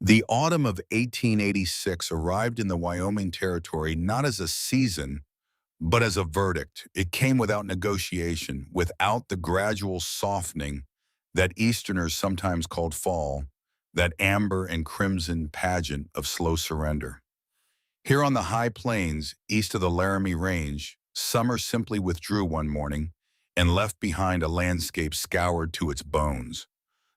The autumn of 1886 arrived in the Wyoming Territory not as a season, but as a verdict. It came without negotiation, without the gradual softening that Easterners sometimes called fall, that amber and crimson pageant of slow surrender. Here on the high plains east of the Laramie Range, summer simply withdrew one morning and left behind a landscape scoured to its bones.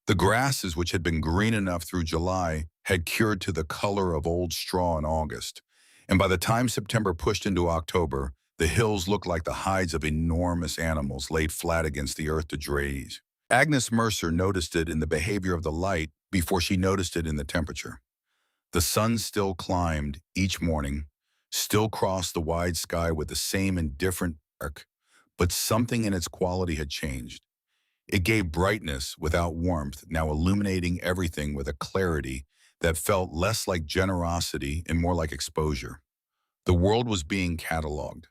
The grasses, which had been green enough through July, had cured to the color of old straw in August. And by the time September pushed into October, the hills looked like the hides of enormous animals laid flat against the earth to graze. Agnes Mercer noticed it in the behavior of the light before she noticed it in the temperature. The sun still climbed each morning, still crossed the wide sky with the same indifferent arc, but something in its quality had changed. It gave brightness without warmth, now illuminating everything with a clarity that felt less like generosity and more like exposure. The world was being cataloged.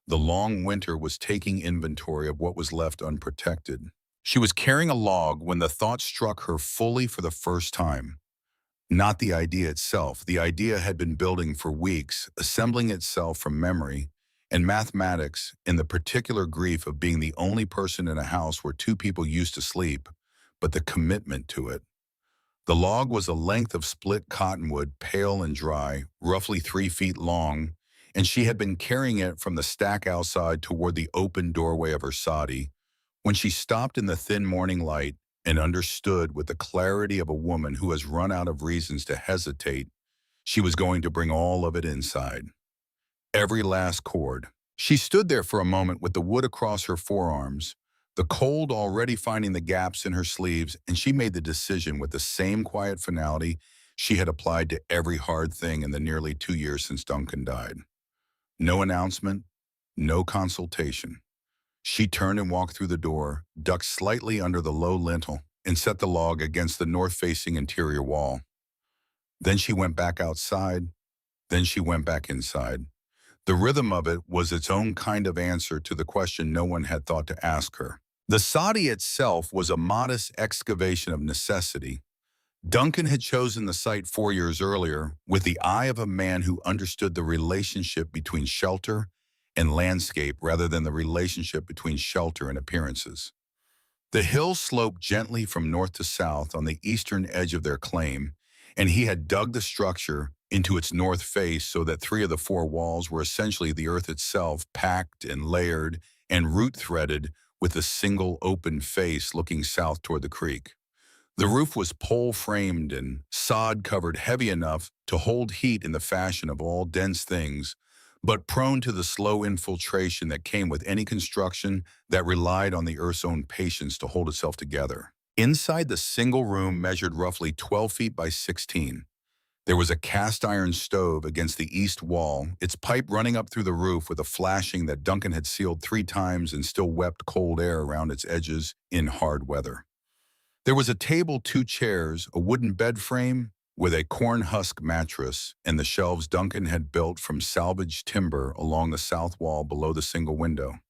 The long winter was taking inventory of what was left unprotected. She was carrying a log when the thought struck her fully for the first time. Not the idea itself. The idea had been building for weeks, assembling itself from memory and mathematics in the particular grief of being the only person in a house where two people used to sleep, but the commitment to it. The log was a length of split cottonwood, pale and dry, roughly 3 feet long, and she had been carrying it from the stack outside toward the open doorway of her soddy when she stopped in the thin morning light and understood with the clarity of a woman who has run out of reasons to hesitate, she was going to bring all of it inside. Every last cord. She stood there for a moment with the wood across her forearms, the cold already finding the gaps in her sleeves, and she made the decision with the same quiet finality she had applied to every hard thing in the nearly 2 years since Duncan died. No announcement, no consultation. She turned and walked through the door, ducked slightly under the low lintel, and set the log against the north-facing interior wall. Then she went back outside, then she went back inside. The rhythm of it was its own kind of answer to the question no one had thought to ask her. The soddy itself was a modest excavation of necessity. Duncan had chosen the site 4 years earlier with the eye of a man who understood the relationship between shelter and landscape rather than the relationship between shelter and appearances. The hills sloped gently from north to south on the eastern edge of their claim, and he had dug the structure into its north face so that 3 of the 4 walls were essentially the earth itself, packed and layered and root-threaded with a single open face looking south toward the creek. The roof was pole-framed and sod-covered heavy enough to hold heat in the fashion of all dense things, but prone to the slow infiltration that came with any construction that relied on the earth's own patience to hold itself together. Inside the single room measured roughly 12 feet by 16. There was a cast-iron stove against the east wall, its pipe running up through the roof with a flashing that Duncan had sealed 3 times and still wept cold air around its edges in hard weather. There was a table, 2 chairs, a wooden bed frame with a corn husk mattress, and the shelves Duncan had built from salvaged timber along the south wall below the single window.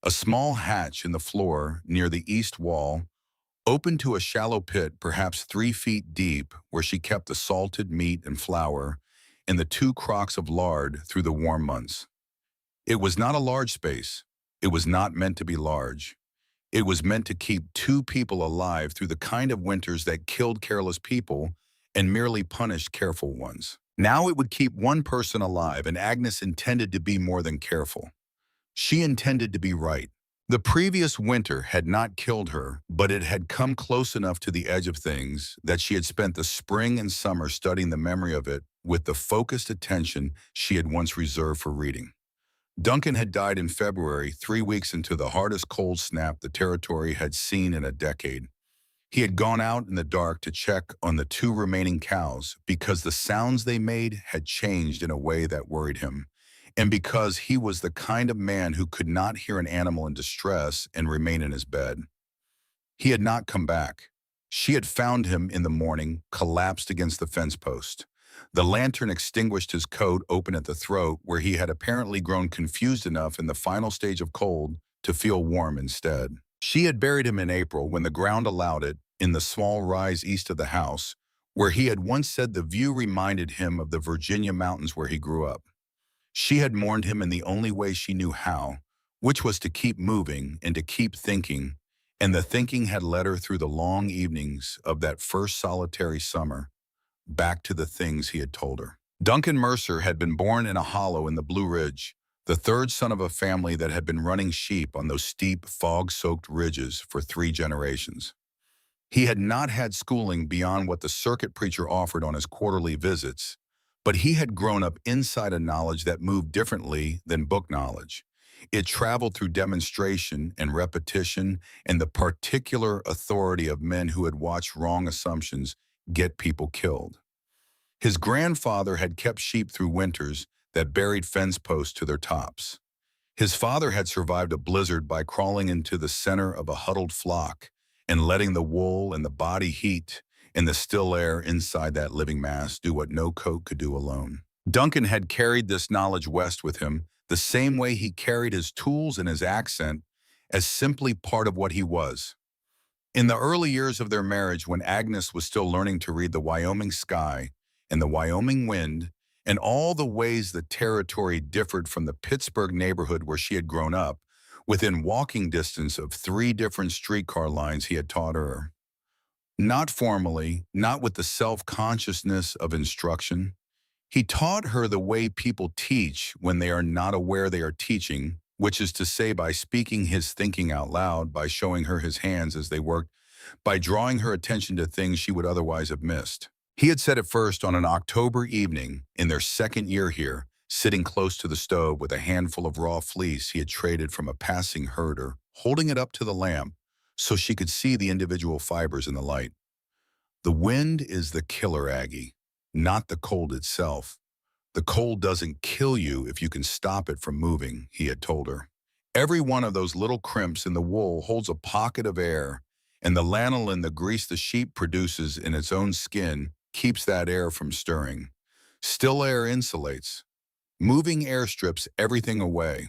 A small hatch in the floor near the east wall opened to a shallow pit perhaps 3 feet deep where she kept the salted meat and flour and the 2 crocks of lard through the warm months. It was not a large space. It was not meant to be large. It was meant to keep 2 people alive through the kind of winters that killed careless people and merely punished careful ones. Now it would keep 1 person alive, and Agnes intended to be more than careful. She intended to be right. The previous winter had not killed her, but it had come close enough to the edge of things that she had spent the spring and summer studying the memory of it with the focused attention she had once reserved for reading. Duncan had died in February, 3 weeks into the hardest cold snap the territory had seen in a decade. He had gone out in the dark to check on the 2 remaining cows because the sounds they made had changed in a way that worried him, and because he was the kind of man who could not hear an animal in distress and remain in his bed. He had not come back. She had found him in the morning, collapsed against the fence post. The lantern extinguished his coat open at the throat, where he had apparently grown confused enough in the final stage of cold to feel warm instead. She had buried him in April when the ground allowed it, in the small rise east of the house, where he had once said the view reminded him of the Virginia mountains where he grew up. She had mourned him in the only way she knew how, which was to keep moving and to keep thinking, and the thinking had led her through the long evenings of that first solitary summer, back to the things he had told her. Duncan Mercer had been born in a hollow in the Blue Ridge, the third son of a family that had been running sheep on those steep, fog-soaked ridges for 3 generations. He had not had schooling beyond what the circuit preacher offered on his quarterly visits, but he had grown up inside a knowledge that moved differently than book knowledge. It traveled through demonstration and repetition and the particular authority of men who had watched wrong assumptions get people killed. His grandfather had kept sheep through winters that buried fence posts to their tops. His father had survived a blizzard by crawling into the center of a huddled flock and letting the wool and the body heat and the still air inside that living mass do what no coat could do alone. Duncan had carried this knowledge west with him the same way he carried his tools and his accent as simply part of what he was. In the early years of their marriage, when Agnes was still learning to read the Wyoming sky and the Wyoming wind and all the ways the territory differed from the Pittsburgh neighborhood where she had grown up, within walking distance of 3 different streetcar lines he had taught her. Not formally, not with the self-consciousness of instruction. He taught her the way people teach when they are not aware they are teaching, which is to say by speaking his thinking out loud, by showing her his hands as they worked, by drawing her attention to things she would otherwise have missed. He had said it first on an October evening in their second year here, sitting close to the stove with a handful of raw fleece he had traded from a passing herder, holding it up to the lamp so she could see the individual fibers in the light. The wind is the killer, Aggie, not the cold itself. The cold doesn't kill you if you can stop it from moving, he had told her. Every one of those little crimps in the wool holds a pocket of air, and the lanolin, the grease the sheep produces in its own skin, keeps that air from stirring. Still air insulates. Moving air strips everything away.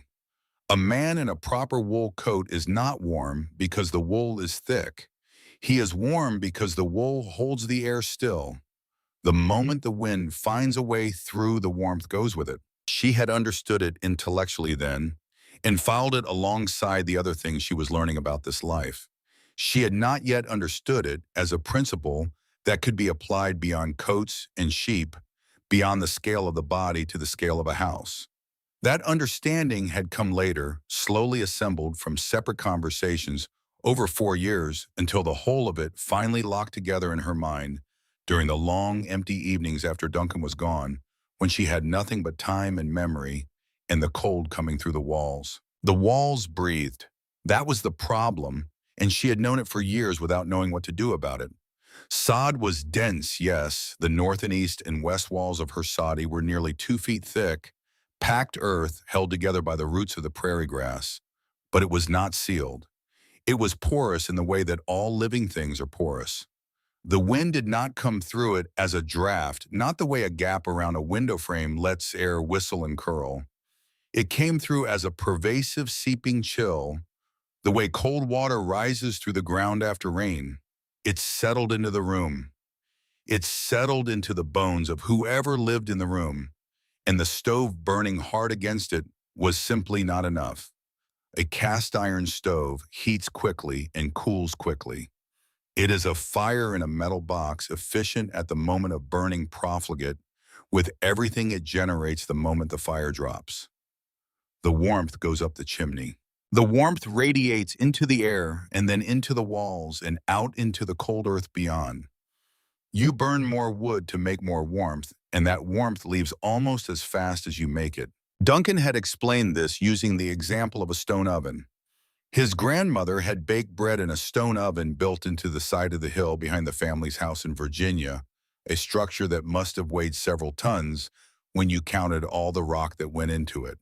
A man in a proper wool coat is not warm because the wool is thick. He is warm because the wool holds the air still. The moment the wind finds a way through, the warmth goes with it. She had understood it intellectually then, and filed it alongside the other things she was learning about this life. She had not yet understood it as a principle that could be applied beyond coats and sheep, beyond the scale of the body to the scale of a house. That understanding had come later, slowly assembled from separate conversations over 4 years until the whole of it finally locked together in her mind during the long, empty evenings after Duncan was gone, when she had nothing but time and memory and the cold coming through the walls. The walls breathed. That was the problem, and she had known it for years without knowing what to do about it. Sod was dense, yes. The north and east and west walls of her soddy were nearly 2 feet thick, packed earth held together by the roots of the prairie grass. But it was not sealed. It was porous in the way that all living things are porous. The wind did not come through it as a draft, not the way a gap around a window frame lets air whistle and curl. It came through as a pervasive seeping chill, the way cold water rises through the ground after rain. It settled into the room. It settled into the bones of whoever lived in the room, and the stove burning hard against it was simply not enough. A cast iron stove heats quickly and cools quickly. It is a fire in a metal box, efficient at the moment of burning, profligate with everything it generates the moment the fire drops. The warmth goes up the chimney. The warmth radiates into the air and then into the walls and out into the cold earth beyond. You burn more wood to make more warmth, and that warmth leaves almost as fast as you make it. Duncan had explained this using the example of a stone oven. His grandmother had baked bread in a stone oven built into the side of the hill behind the family's house in Virginia, a structure that must have weighed several tons when you counted all the rock that went into it.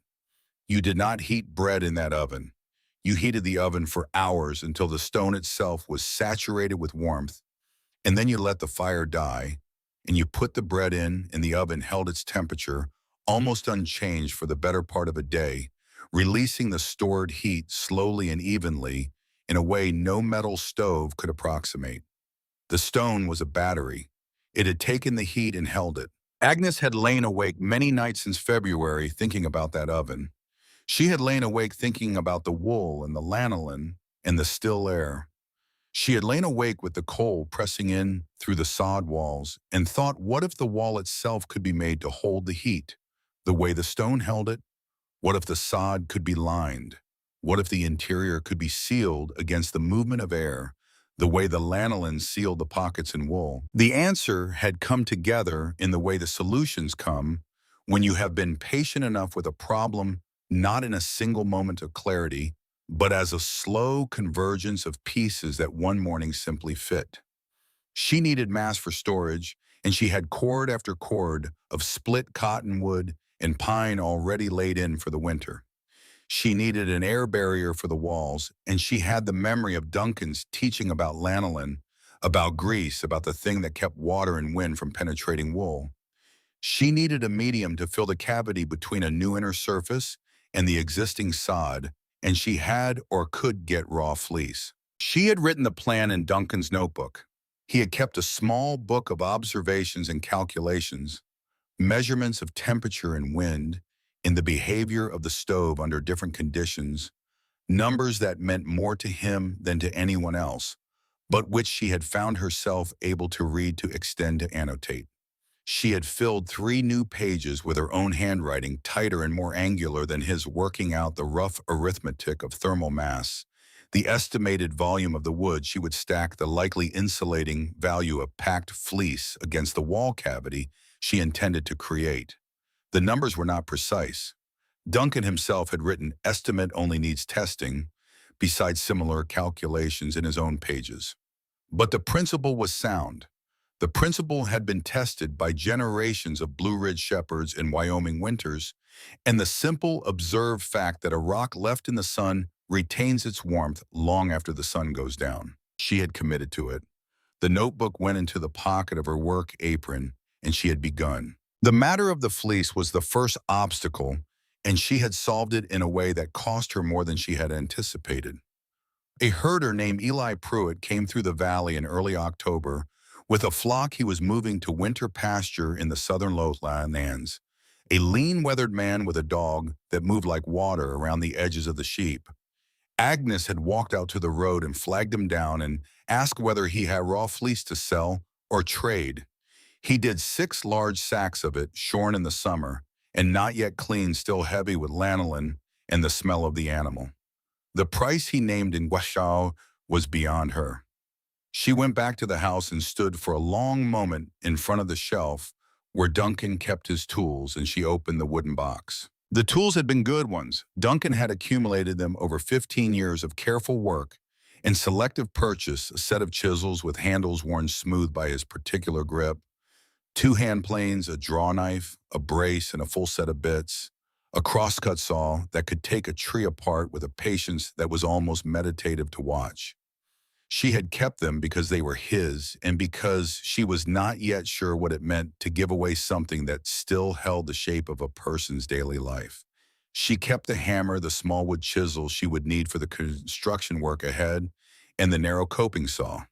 You did not heat bread in that oven. You heated the oven for hours until the stone itself was saturated with warmth, and then you let the fire die, and you put the bread in, and the oven held its temperature almost unchanged for the better part of a day, releasing the stored heat slowly and evenly in a way no metal stove could approximate. The stone was a battery. It had taken the heat and held it. Agnes had lain awake many nights since February thinking about that oven. She had lain awake thinking about the wool and the lanolin and the still air. She had lain awake with the cold pressing in through the sod walls and thought, what if the wall itself could be made to hold the heat, the way the stone held it? What if the sod could be lined? What if the interior could be sealed against the movement of air, the way the lanolin sealed the pockets in wool? The answer had come together in the way the solutions come when you have been patient enough with a problem, not in a single moment of clarity, but as a slow convergence of pieces that one morning simply fit. She needed mass for storage, and she had cord after cord of split cottonwood and pine already laid in for the winter. She needed an air barrier for the walls, and she had the memory of Duncan's teaching about lanolin, about grease, about the thing that kept water and wind from penetrating wool. She needed a medium to fill the cavity between a new inner surface and the existing sod, and she had or could get raw fleece. She had written the plan in Duncan's notebook. He had kept a small book of observations and calculations, measurements of temperature and wind, in the behavior of the stove under different conditions, numbers that meant more to him than to anyone else, but which she had found herself able to read, to extend, to annotate. She had filled 3 new pages with her own handwriting, tighter and more angular than his, working out the rough arithmetic of thermal mass, the estimated volume of the wood she would stack, the likely insulating value of packed fleece against the wall cavity she intended to create. The numbers were not precise. Duncan himself had written estimate only needs testing, besides similar calculations in his own pages. But the principle was sound. The principle had been tested by generations of Blue Ridge shepherds in Wyoming winters, and the simple observed fact that a rock left in the sun retains its warmth long after the sun goes down. She had committed to it. The notebook went into the pocket of her work apron, and she had begun. The matter of the fleece was the first obstacle, and she had solved it in a way that cost her more than she had anticipated. A herder named Eli Pruitt came through the valley in early October with a flock he was moving to winter pasture in the southern lowlands, a lean, weathered man with a dog that moved like water around the edges of the sheep. Agnes had walked out to the road and flagged him down and asked whether he had raw fleece to sell or trade. He did 6 large sacks of it, shorn in the summer, and not yet clean, still heavy with lanolin and the smell of the animal. The price he named in Guashao was beyond her. She went back to the house and stood for a long moment in front of the shelf where Duncan kept his tools, and she opened the wooden box. The tools had been good ones. Duncan had accumulated them over 15 years of careful work and selective purchase: a set of chisels with handles worn smooth by his particular grip, 2 hand planes, a draw knife, a brace, and a full set of bits, a crosscut saw that could take a tree apart with a patience that was almost meditative to watch. She had kept them because they were his, and because she was not yet sure what it meant to give away something that still held the shape of a person's daily life. She kept the hammer, the small wood chisel she would need for the construction work ahead, and the narrow coping saw.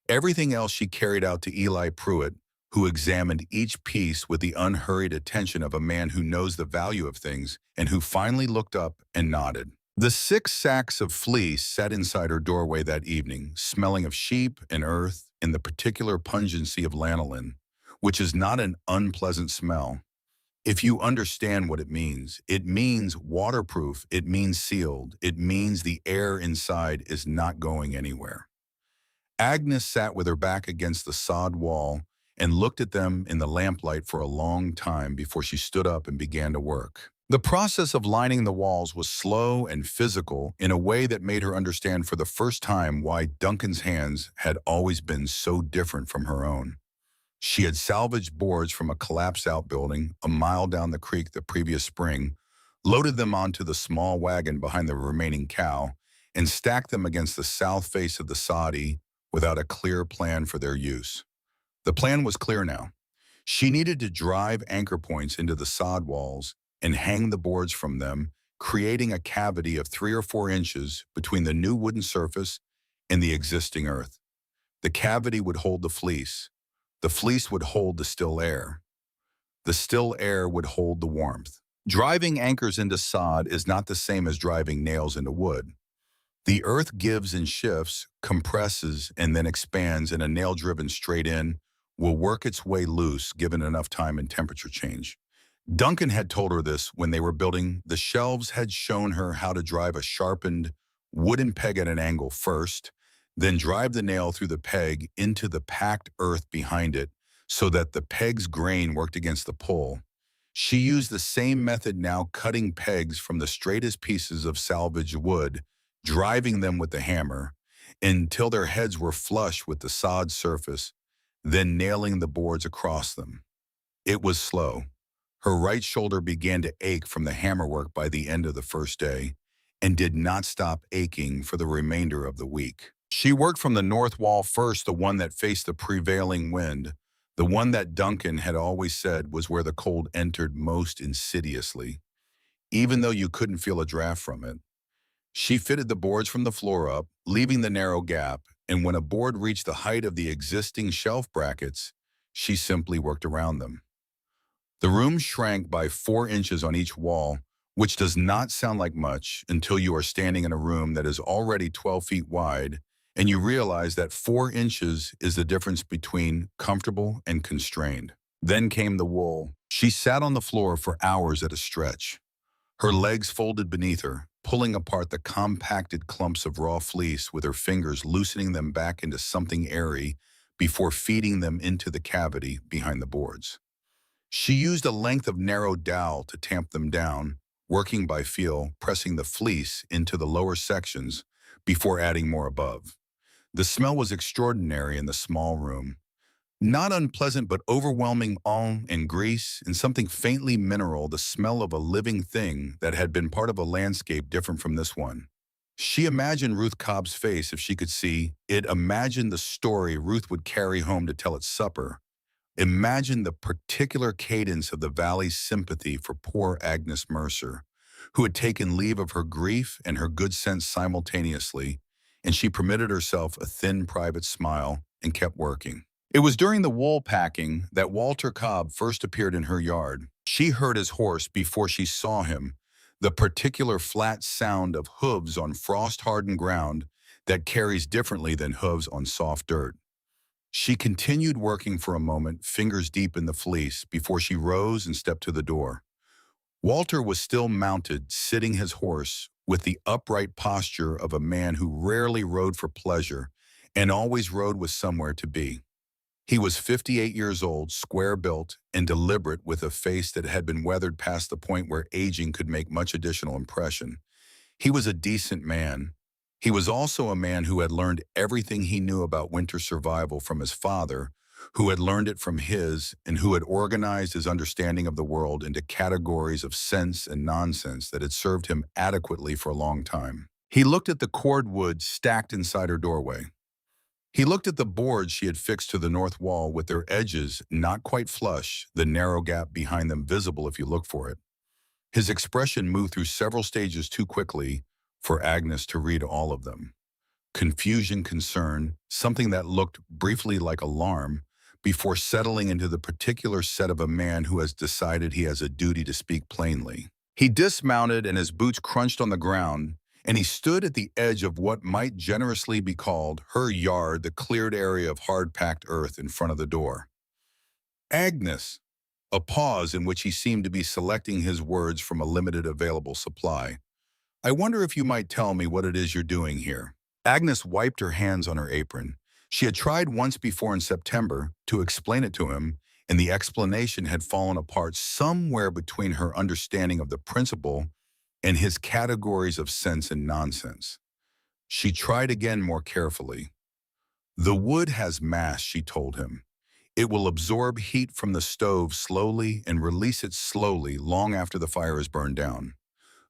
Everything else she carried out to Eli Pruitt, who examined each piece with the unhurried attention of a man who knows the value of things and who finally looked up and nodded. The 6 sacks of fleece sat inside her doorway that evening, smelling of sheep and earth and the particular pungency of lanolin, which is not an unpleasant smell. If you understand what it means waterproof, it means sealed, it means the air inside is not going anywhere. Agnes sat with her back against the sod wall and looked at them in the lamplight for a long time before she stood up and began to work. The process of lining the walls was slow and physical in a way that made her understand for the first time why Duncan's hands had always been so different from her own. She had salvaged boards from a collapsed outbuilding a mile down the creek the previous spring, loaded them onto the small wagon behind the remaining cow, and stacked them against the south face of the soddy without a clear plan for their use. The plan was clear now. She needed to drive anchor points into the sod walls and hang the boards from them, creating a cavity of 3 or 4 inches between the new wooden surface and the existing earth. The cavity would hold the fleece. The fleece would hold the still air. The still air would hold the warmth. Driving anchors into sod is not the same as driving nails into wood. The earth gives and shifts, compresses, and then expands, and a nail driven straight in will work its way loose given enough time and temperature change. Duncan had told her this when they were building. The shelves had shown her how to drive a sharpened wooden peg at an angle first, then drive the nail through the peg into the packed earth behind it so that the peg's grain worked against the pull. She used the same method now, cutting pegs from the straightest pieces of salvaged wood, driving them with the hammer until their heads were flush with the sod surface, then nailing the boards across them. It was slow. Her right shoulder began to ache from the hammerwork by the end of the first day and did not stop aching for the remainder of the week. She worked from the north wall first, the one that faced the prevailing wind, the one that Duncan had always said was where the cold entered most insidiously, even though you couldn't feel a draft from it. She fitted the boards from the floor up, leaving the narrow gap, and when a board reached the height of the existing shelf brackets, she simply worked around them. The room shrank by 4 inches on each wall, which does not sound like much until you are standing in a room that is already 12 feet wide, and you realize that 4 inches is the difference between comfortable and constrained. Then came the wool. She sat on the floor for hours at a stretch, her legs folded beneath her, pulling apart the compacted clumps of raw fleece with her fingers, loosening them back into something airy before feeding them into the cavity behind the boards. She used a length of narrow dowel to tamp them down, working by feel, pressing the fleece into the lower sections before adding more above. The smell was extraordinary in the small room. Not unpleasant, but overwhelming awe and grease and something faintly mineral, the smell of a living thing that had been part of a landscape different from this one. She imagined Ruth Cobb's face if she could see it, imagined the story Ruth would carry home to tell at supper. Imagine the particular cadence of the valley's sympathy for poor Agnes Mercer, who had taken leave of her grief and her good sense simultaneously, and she permitted herself a thin private smile and kept working. It was during the wool packing that Walter Cobb first appeared in her yard. She heard his horse before she saw him, the particular flat sound of hooves on frost-hardened ground that carries differently than hooves on soft dirt. She continued working for a moment, fingers deep in the fleece, before she rose and stepped to the door. Walter was still mounted, sitting his horse, with the upright posture of a man who rarely rode for pleasure and always rode with somewhere to be. He was 58 years old, square-built, and deliberate, with a face that had been weathered past the point where aging could make much additional impression. He was a decent man. He was also a man who had learned everything he knew about winter survival from his father, who had learned it from his, and who had organized his understanding of the world into categories of sense and nonsense that had served him adequately for a long time. He looked at the cordwood stacked inside her doorway. He looked at the boards she had fixed to the north wall with their edges not quite flush, the narrow gap behind them visible if you look for it. His expression moved through several stages too quickly for Agnes to read all of them. Confusion, concern, something that looked briefly like alarm, before settling into the particular set of a man who has decided he has a duty to speak plainly. He dismounted and his boots crunched on the ground, and he stood at the edge of what might generously be called her yard, the cleared area of hard-packed earth in front of the door. Agnes, a pause in which he seemed to be selecting his words from a limited available supply. I wonder if you might tell me what it is you're doing here. Agnes wiped her hands on her apron. She had tried once before in September to explain it to him, and the explanation had fallen apart somewhere between her understanding of the principle and his categories of sense and nonsense. She tried again more carefully. The wood has mass, she told him. It will absorb heat from the stove slowly and release it slowly long after the fire is burned down.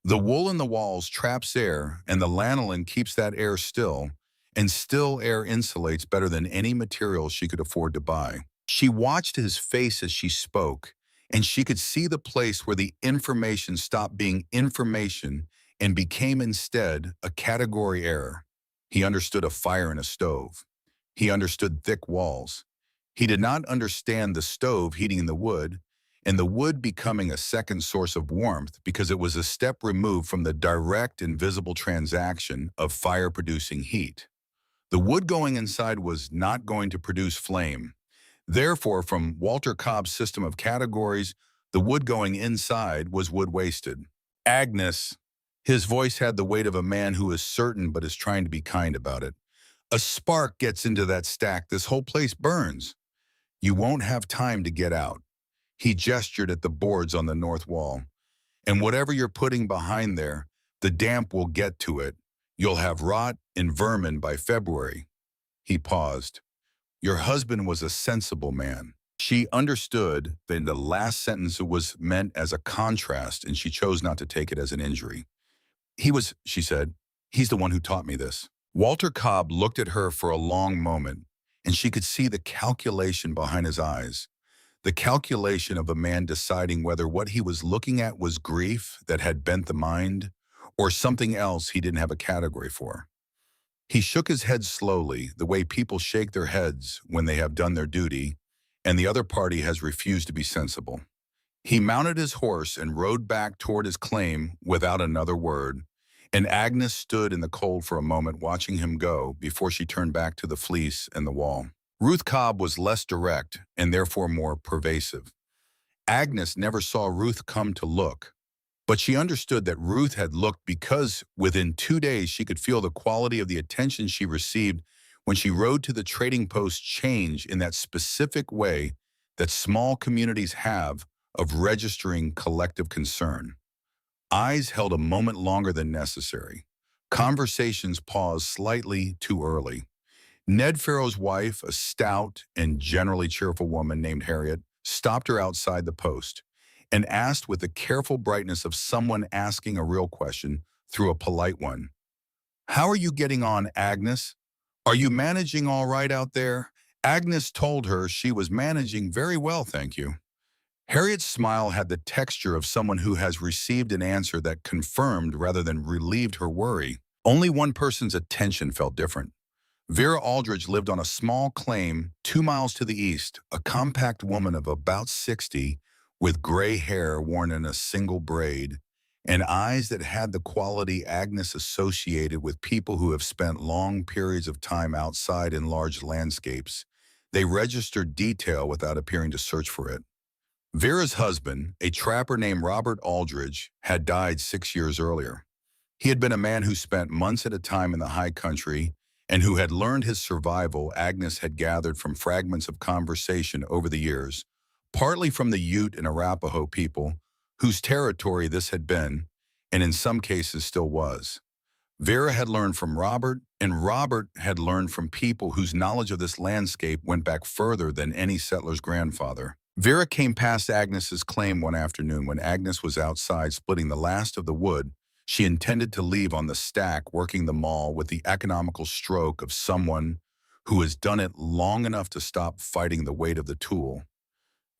The wool in the walls traps air, and the lanolin keeps that air still, and still air insulates better than any material she could afford to buy. She watched his face as she spoke, and she could see the place where the information stopped being information and became instead a category error. He understood a fire in a stove. He understood thick walls. He did not understand the stove heating the wood, and the wood becoming a second source of warmth because it was a step removed from the direct and visible transaction of fire-producing heat. The wood going inside was not going to produce flame. Therefore, from Walter Cobb's system of categories, the wood going inside was wood wasted. Agnes, his voice had the weight of a man who is certain but is trying to be kind about it. A spark gets into that stack, this whole place burns. You won't have time to get out. He gestured at the boards on the north wall. And whatever you're putting behind there, the damp will get to it. You'll have rot and vermin by February. He paused. Your husband was a sensible man. She understood that the last sentence was meant as a contrast, and she chose not to take it as an injury. He was, she said, he's the one who taught me this. Walter Cobb looked at her for a long moment, and she could see the calculation behind his eyes. The calculation of a man deciding whether what he was looking at was grief that had bent the mind or something else he didn't have a category for. He shook his head slowly, the way people shake their heads when they have done their duty, and the other party has refused to be sensible. He mounted his horse and rode back toward his claim without another word, and Agnes stood in the cold for a moment watching him go before she turned back to the fleece and the wall. Ruth Cobb was less direct and therefore more pervasive. Agnes never saw Ruth come to look, but she understood that Ruth had looked because within 2 days she could feel the quality of the attention she received when she rode to the trading post change in that specific way that small communities have of registering collective concern. Eyes held a moment longer than necessary. Conversations paused slightly too early. Ned Farrow's wife, a stout and generally cheerful woman named Harriet, stopped her outside the post and asked with the careful brightness of someone asking a real question through a polite one. How are you getting on, Agnes? Are you managing all right out there? Agnes told her she was managing very well, thank you. Harriet's smile had the texture of someone who has received an answer that confirmed rather than relieved her worry. Only one person's attention felt different. Vera Aldridge lived on a small claim 2 miles to the east, a compact woman of about 60 with gray hair worn in a single braid and eyes that had the quality Agnes associated with people who have spent long periods of time outside in large landscapes. They registered detail without appearing to search for it. Vera's husband, a trapper named Robert Aldridge, had died 6 years earlier. He had been a man who spent months at a time in the high country and who had learned his survival. Agnes had gathered from fragments of conversation over the years, partly from the Ute and Arapaho people, whose territory this had been, and in some cases still was. Vera had learned from Robert, and Robert had learned from people whose knowledge of this landscape went back further than any settler's grandfather. Vera came past Agnes's claim one afternoon when Agnes was outside splitting the last of the wood she intended to leave on the stack, working the maul with the economical stroke of someone who has done it long enough to stop fighting the weight of the tool.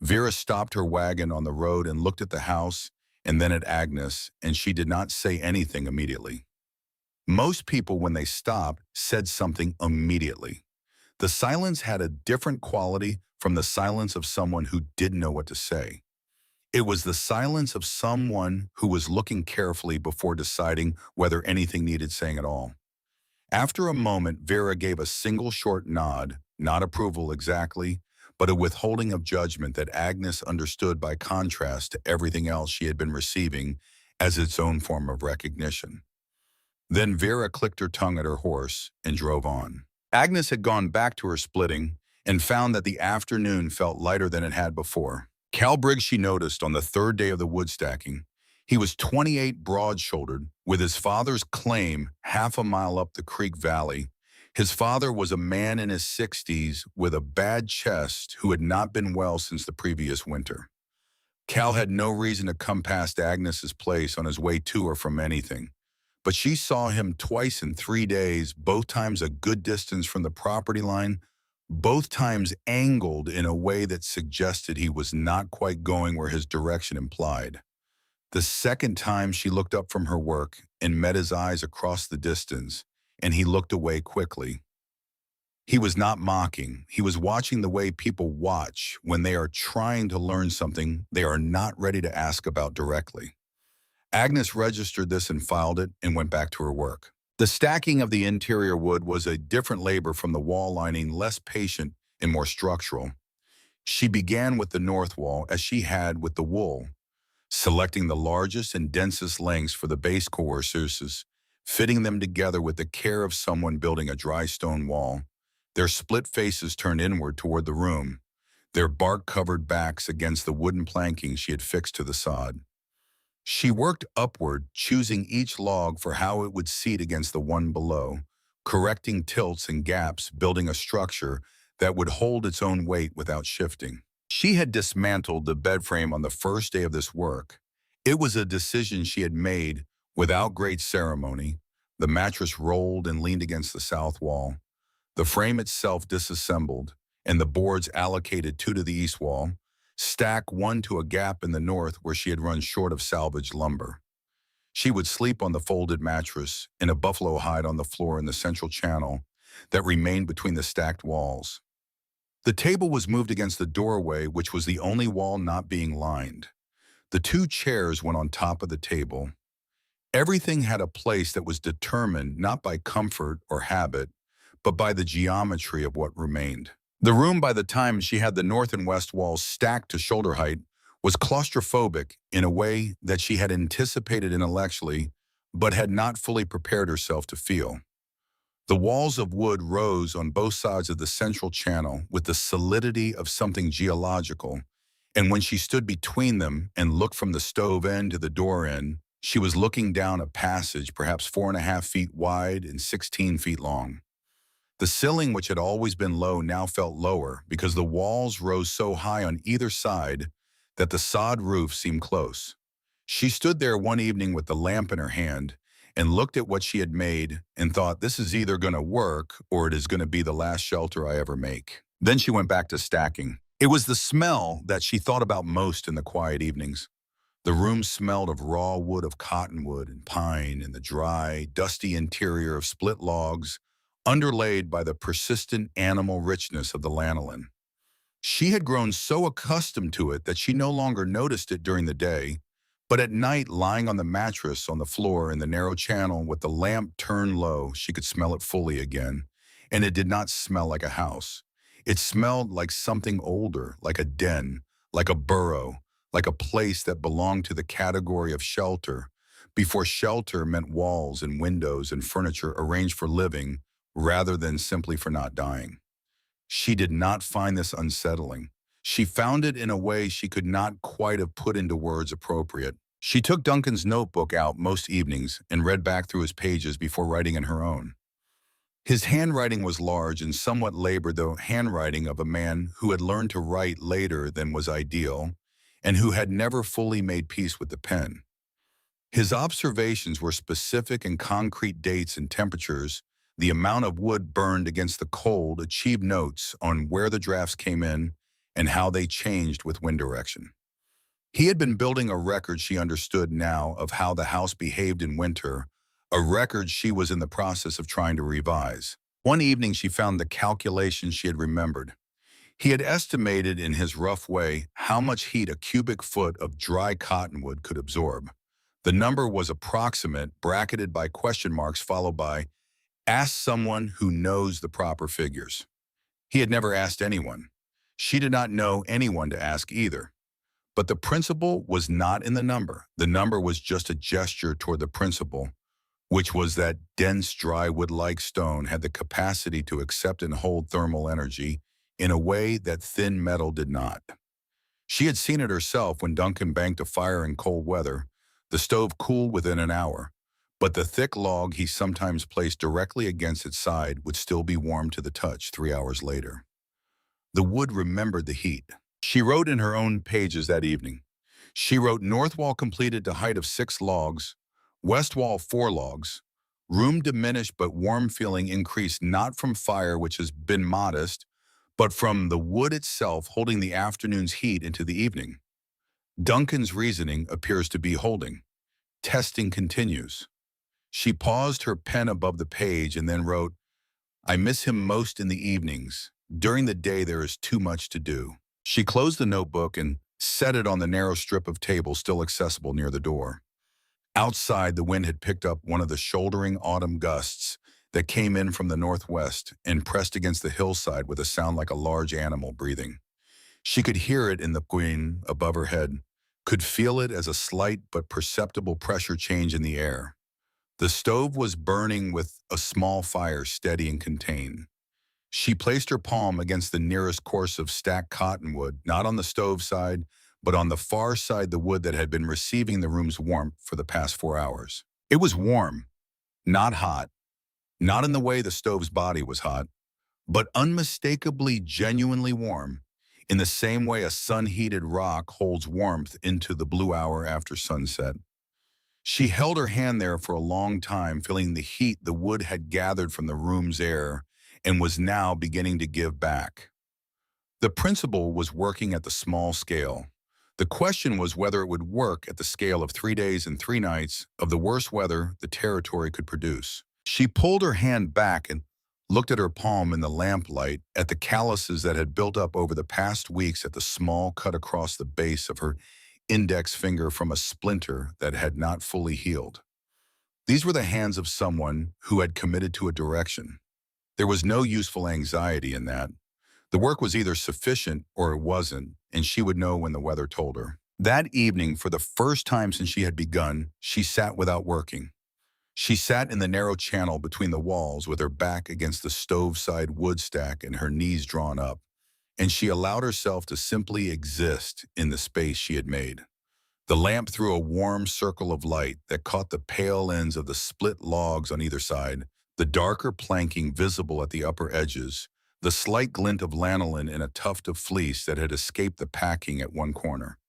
Vera stopped her wagon on the road and looked at the house and then at Agnes, and she did not say anything immediately. Most people, when they stopped, said something immediately. The silence had a different quality from the silence of someone who didn't know what to say. It was the silence of someone who was looking carefully before deciding whether anything needed saying at all. After a moment, Vera gave a single short nod, not approval exactly, but a withholding of judgment that Agnes understood by contrast to everything else she had been receiving as its own form of recognition. Then Vera clicked her tongue at her horse and drove on. Agnes had gone back to her splitting and found that the afternoon felt lighter than it had before. Cal Briggs, she noticed on the third day of the wood stacking. He was 28, broad-shouldered, with his father's claim half a mile up the creek valley. His father was a man in his 60s with a bad chest who had not been well since the previous winter. Cal had no reason to come past Agnes's place on his way to or from anything, but she saw him twice in 3 days, both times a good distance from the property line, both times angled in a way that suggested he was not quite going where his direction implied. The second time she looked up from her work and met his eyes across the distance, and he looked away quickly. He was not mocking. He was watching the way people watch when they are trying to learn something they are not ready to ask about directly. Agnes registered this and filed it and went back to her work. The stacking of the interior wood was a different labor from the wall lining, less patient and more structural. She began with the north wall as she had with the wool, selecting the largest and densest lengths for the base courses, fitting them together with the care of someone building a dry stone wall, their split faces turned inward toward the room, their bark-covered backs against the wooden planking she had fixed to the sod. She worked upward, choosing each log for how it would seat against the one below, correcting tilts and gaps, building a structure that would hold its own weight without shifting. She had dismantled the bed frame on the first day of this work. It was a decision she had made without great ceremony. The mattress rolled and leaned against the south wall. The frame itself disassembled, and the boards allocated two to the east wall, stack one to a gap in the north where she had run short of salvaged lumber. She would sleep on the folded mattress in a buffalo hide on the floor in the central channel that remained between the stacked walls. The table was moved against the doorway, which was the only wall not being lined. The two chairs went on top of the table. Everything had a place that was determined not by comfort or habit, but by the geometry of what remained. The room, by the time she had the north and west walls stacked to shoulder height, was claustrophobic in a way that she had anticipated intellectually, but had not fully prepared herself to feel. The walls of wood rose on both sides of the central channel with the solidity of something geological, and when she stood between them and looked from the stove end to the door end, she was looking down a passage perhaps 4.5 feet wide and 16 feet long. The ceiling, which had always been low, now felt lower because the walls rose so high on either side that the sod roof seemed close. She stood there one evening with the lamp in her hand and looked at what she had made and thought, this is either going to work or it is going to be the last shelter I ever make. Then she went back to stacking. It was the smell that she thought about most in the quiet evenings. The room smelled of raw wood, of cottonwood and pine, and the dry, dusty interior of split logs, underlaid by the persistent animal richness of the lanolin. She had grown so accustomed to it that she no longer noticed it during the day, but at night, lying on the mattress on the floor in the narrow channel with the lamp turned low, she could smell it fully again, and it did not smell like a house. It smelled like something older, like a den, like a burrow, like a place that belonged to the category of shelter, before shelter meant walls and windows and furniture arranged for living rather than simply for not dying. She did not find this unsettling. She found it in a way she could not quite have put into words appropriate. She took Duncan's notebook out most evenings and read back through his pages before writing in her own. His handwriting was large and somewhat labored, the handwriting of a man who had learned to write later than was ideal and who had never fully made peace with the pen. His observations were specific and concrete dates and temperatures. The amount of wood burned against the cold achieved notes on where the drafts came in and how they changed with wind direction. He had been building a record she understood now of how the house behaved in winter, a record she was in the process of trying to revise. One evening she found the calculations she had remembered. He had estimated in his rough way how much heat a cubic foot of dry cottonwood could absorb. The number was approximate, bracketed by question marks followed by, "Ask someone who knows the proper figures." He had never asked anyone. She did not know anyone to ask either. But the principle was not in the number. The number was just a gesture toward the principle, which was that dense, dry, wood-like stone had the capacity to accept and hold thermal energy in a way that thin metal did not. She had seen it herself when Duncan banked a fire in cold weather. The stove cooled within an hour, but the thick log he sometimes placed directly against its side would still be warm to the touch 3 hours later. The wood remembered the heat. She wrote in her own pages that evening. She wrote north wall completed to height of 6 logs, west wall 4 logs, room diminished but warm feeling increased not from fire, which has been modest, but from the wood itself holding the afternoon's heat into the evening. Duncan's reasoning appears to be holding. Testing continues. She paused her pen above the page and then wrote, I miss him most in the evenings. During the day, there is too much to do. She closed the notebook and set it on the narrow strip of table still accessible near the door. Outside, the wind had picked up one of the shouldering autumn gusts that came in from the northwest and pressed against the hillside with a sound like a large animal breathing. She could hear it in the queen above her head, could feel it as a slight but perceptible pressure change in the air. The stove was burning with a small fire steady and contained. She placed her palm against the nearest course of stacked cottonwood, not on the stove side, but on the far side the wood that had been receiving the room's warmth for the past 4 hours. It was warm, not hot, not in the way the stove's body was hot, but unmistakably genuinely warm, in the same way a sun-heated rock holds warmth into the blue hour after sunset. She held her hand there for a long time, feeling the heat the wood had gathered from the room's air and was now beginning to give back. The principle was working at the small scale. The question was whether it would work at the scale of 3 days and 3 nights of the worst weather the territory could produce. She pulled her hand back and looked at her palm in the lamplight, at the calluses that had built up over the past weeks, at the small cut across the base of her index finger from a splinter that had not fully healed. These were the hands of someone who had committed to a direction. There was no useful anxiety in that. The work was either sufficient or it wasn't, and she would know when the weather told her. That evening, for the first time since she had begun, she sat without working. She sat in the narrow channel between the walls with her back against the stove-side wood stack and her knees drawn up, and she allowed herself to simply exist in the space she had made. The lamp threw a warm circle of light that caught the pale ends of the split logs on either side, the darker planking visible at the upper edges, the slight glint of lanolin in a tuft of fleece that had escaped the packing at one corner.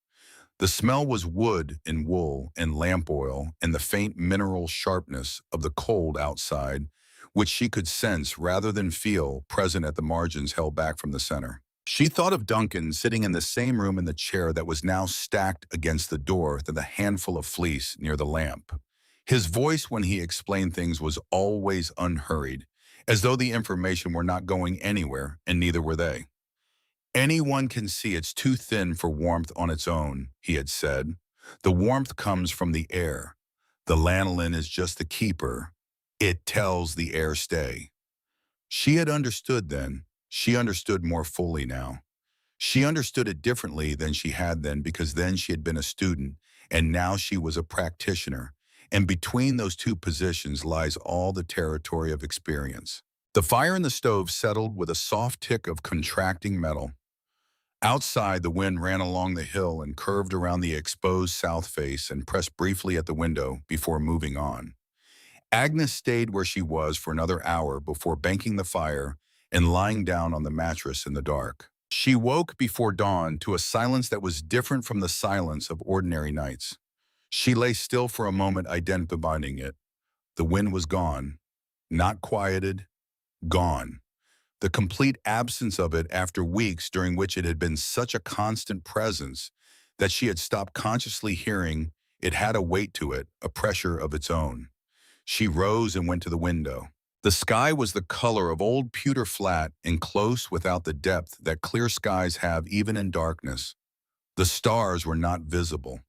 The smell was wood and wool and lamp oil and the faint mineral sharpness of the cold outside, which she could sense rather than feel present at the margins held back from the center. She thought of Duncan sitting in the same room in the chair that was now stacked against the door with a handful of fleece near the lamp. His voice when he explained things was always unhurried, as though the information were not going anywhere, and neither were they. "Anyone can see it's too thin for warmth on its own," he had said. "The warmth comes from the air. The lanolin is just the keeper. It tells the air stay." She had understood then. She understood more fully now. She understood it differently than she had then, because then she had been a student, and now she was a practitioner. And between those two positions lies all the territory of experience. The fire in the stove settled with a soft tick of contracting metal. Outside, the wind ran along the hill and curved around the exposed south face and pressed briefly at the window before moving on. Agnes stayed where she was for another hour before banking the fire and lying down on the mattress in the dark. She woke before dawn to a silence that was different from the silence of ordinary nights. She lay still for a moment, identifying it. The wind was gone, not quieted, gone. The complete absence of it after weeks during which it had been such a constant presence that she had stopped consciously hearing it had a weight to it, a pressure of its own. She rose and went to the window. The sky was the color of old pewter flat and close without the depth that clear skies have even in darkness. The stars were not visible.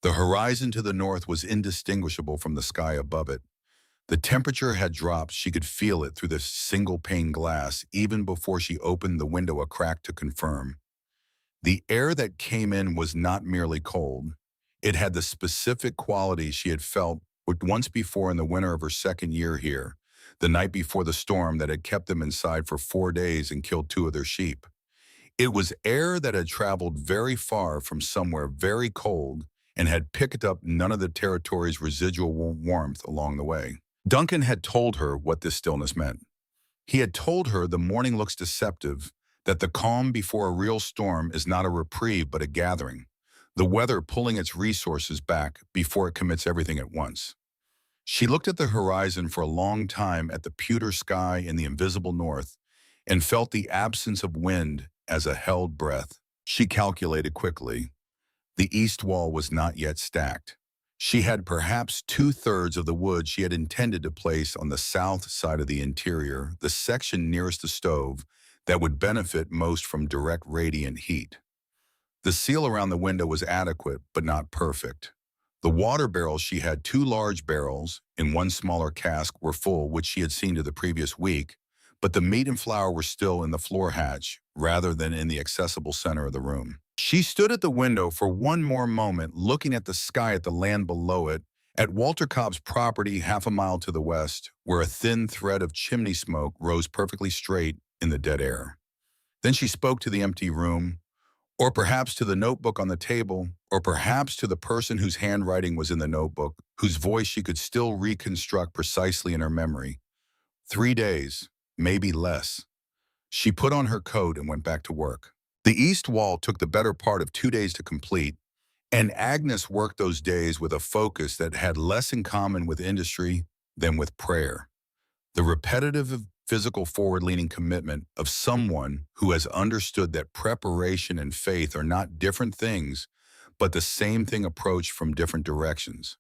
The horizon to the north was indistinguishable from the sky above it. The temperature had dropped. She could feel it through the single-pane glass even before she opened the window a crack to confirm. The air that came in was not merely cold. It had the specific qualities she had felt once before in the winter of her second year here, the night before the storm that had kept them inside for 4 days and killed 2 of their sheep. It was air that had traveled very far from somewhere very cold and had picked up none of the territory's residual warmth along the way. Duncan had told her what this stillness meant. He had told her the morning looks deceptive, that the calm before a real storm is not a reprieve but a gathering, the weather pulling its resources back before it commits everything at once. She looked at the horizon for a long time, at the pewter sky in the invisible north, and felt the absence of wind as a held breath. She calculated quickly. The east wall was not yet stacked. She had perhaps two-thirds of the wood she had intended to place on the south side of the interior, the section nearest the stove that would benefit most from direct radiant heat. The seal around the window was adequate, but not perfect. The water barrels, she had two large barrels, and one smaller cask were full, which she had seen to the previous week, but the meat and flour were still in the floor hatch, rather than in the accessible center of the room. She stood at the window for one more moment, looking at the sky, at the land below it, at Walter Cobb's property half a mile to the west, where a thin thread of chimney smoke rose perfectly straight in the dead air. Then she spoke to the empty room, or perhaps to the notebook on the table, or perhaps to the person whose handwriting was in the notebook, whose voice she could still reconstruct precisely in her memory. 3 days, maybe less. She put on her coat and went back to work. The east wall took the better part of 2 days to complete, and Agnes worked those days with a focus that had less in common with industry than with prayer. The repetitive physical forward-leaning commitment of someone who has understood that preparation and faith are not different things, but the same thing approached from different directions.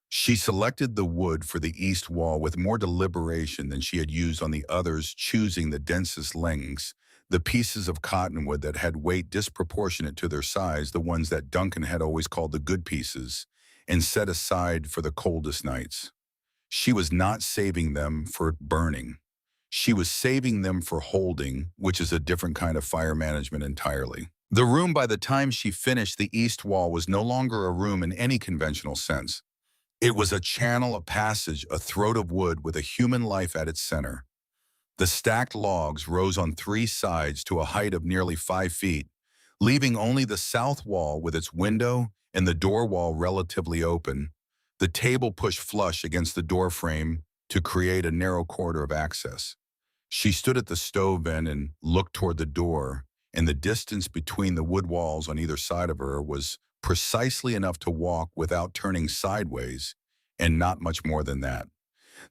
She selected the wood for the east wall with more deliberation than she had used on the others, choosing the densest lengths, the pieces of cottonwood that had weight disproportionate to their size, the ones that Duncan had always called the good pieces, and set aside for the coldest nights. She was not saving them for burning. She was saving them for holding, which is a different kind of fire management entirely. The room, by the time she finished the east wall, was no longer a room in any conventional sense. It was a channel, a passage, a throat of wood with a human life at its center. The stacked logs rose on three sides to a height of nearly 5 feet, leaving only the south wall with its window and the door wall relatively open. The table pushed flush against the door frame to create a narrow corridor of access. She stood at the stove end and looked toward the door, and the distance between the wood walls on either side of her was precisely enough to walk without turning sideways, and not much more than that.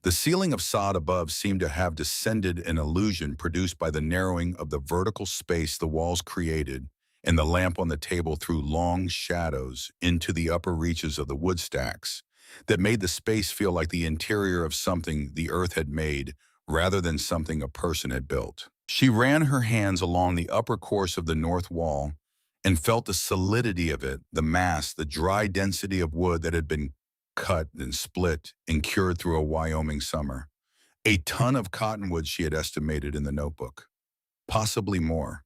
The ceiling of sod above seemed to have descended, an illusion produced by the narrowing of the vertical space the walls created, and the lamp on the table threw long shadows into the upper reaches of the wood stacks that made the space feel like the interior of something the earth had made rather than something a person had built. She ran her hands along the upper course of the north wall and felt the solidity of it, the mass, the dry density of wood that had been cut and split and cured through a Wyoming summer. A ton of cottonwood she had estimated in the notebook. Possibly more.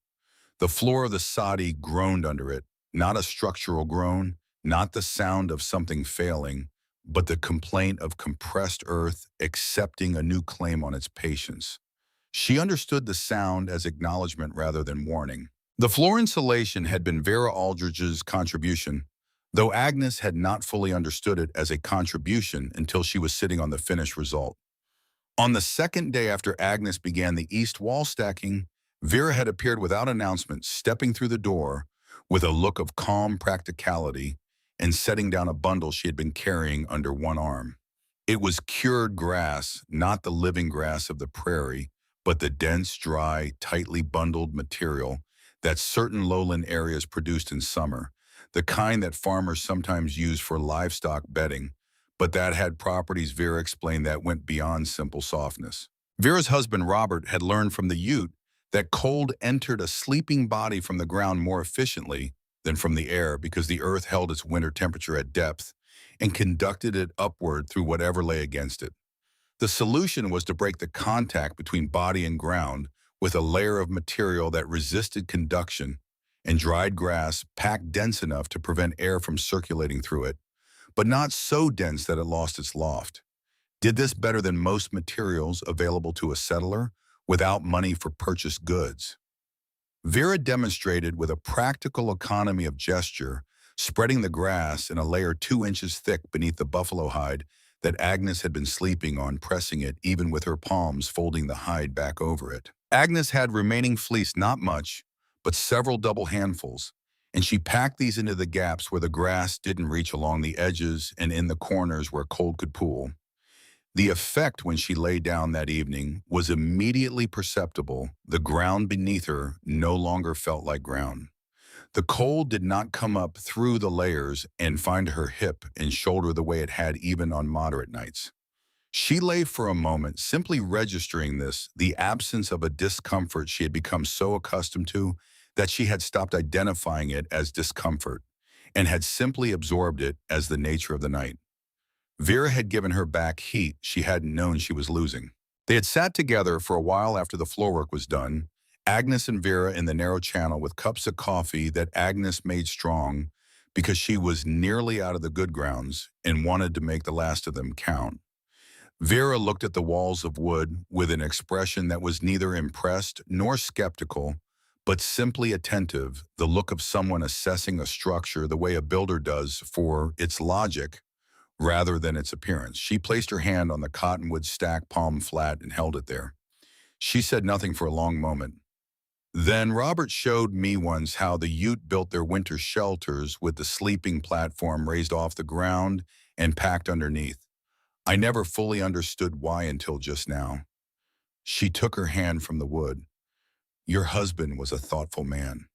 The floor of the soddy groaned under it, not a structural groan, not the sound of something failing, but the complaint of compressed earth accepting a new claim on its patience. She understood the sound as acknowledgement rather than warning. The floor insulation had been Vera Aldridge's contribution, though Agnes had not fully understood it as a contribution until she was sitting on the finished result. On the second day after Agnes began the east wall stacking, Vera had appeared without announcement, stepping through the door with a look of calm practicality and setting down a bundle she had been carrying under one arm. It was cured grass, not the living grass of the prairie, but the dense, dry, tightly bundled material that certain lowland areas produced in summer, the kind that farmers sometimes use for livestock bedding, but that had properties, Vera explained, that went beyond simple softness. Vera's husband, Robert, had learned from the Ute that cold entered a sleeping body from the ground more efficiently than from the air because the earth held its winter temperature at depth and conducted it upward through whatever lay against it. The solution was to break the contact between body and ground with a layer of material that resisted conduction and dried grass packed dense enough to prevent air from circulating through it, but not so dense that it lost its loft. Did this better than most materials available to a settler without money for purchased goods. Vera demonstrated with a practical economy of gesture, spreading the grass in a layer 2 inches thick beneath the buffalo hide that Agnes had been sleeping on, pressing it even with her palms, folding the hide back over it. Agnes had remaining fleece, not much, but several double handfuls, and she packed these into the gaps where the grass didn't reach along the edges and in the corners where cold could pool. The effect when she lay down that evening was immediately perceptible. The ground beneath her no longer felt like ground. The cold did not come up through the layers and find her hip and shoulder the way it had even on moderate nights. She lay for a moment, simply registering this, the absence of a discomfort she had become so accustomed to that she had stopped identifying it as discomfort and had simply absorbed it as the nature of the night. Vera had given her back heat she hadn't known she was losing. They had sat together for a while after the floorwork was done, Agnes and Vera in the narrow channel with cups of coffee that Agnes made strong because she was nearly out of the good grounds and wanted to make the last of them count. Vera looked at the walls of wood with an expression that was neither impressed nor skeptical, but simply attentive, the look of someone assessing a structure the way a builder does for its logic rather than its appearance. She placed her hand on the cottonwood stack palm flat and held it there. She said nothing for a long moment. Then Robert showed me once how the Ute built their winter shelters with the sleeping platform raised off the ground and packed underneath. I never fully understood why until just now. She took her hand from the wood. Your husband was a thoughtful man.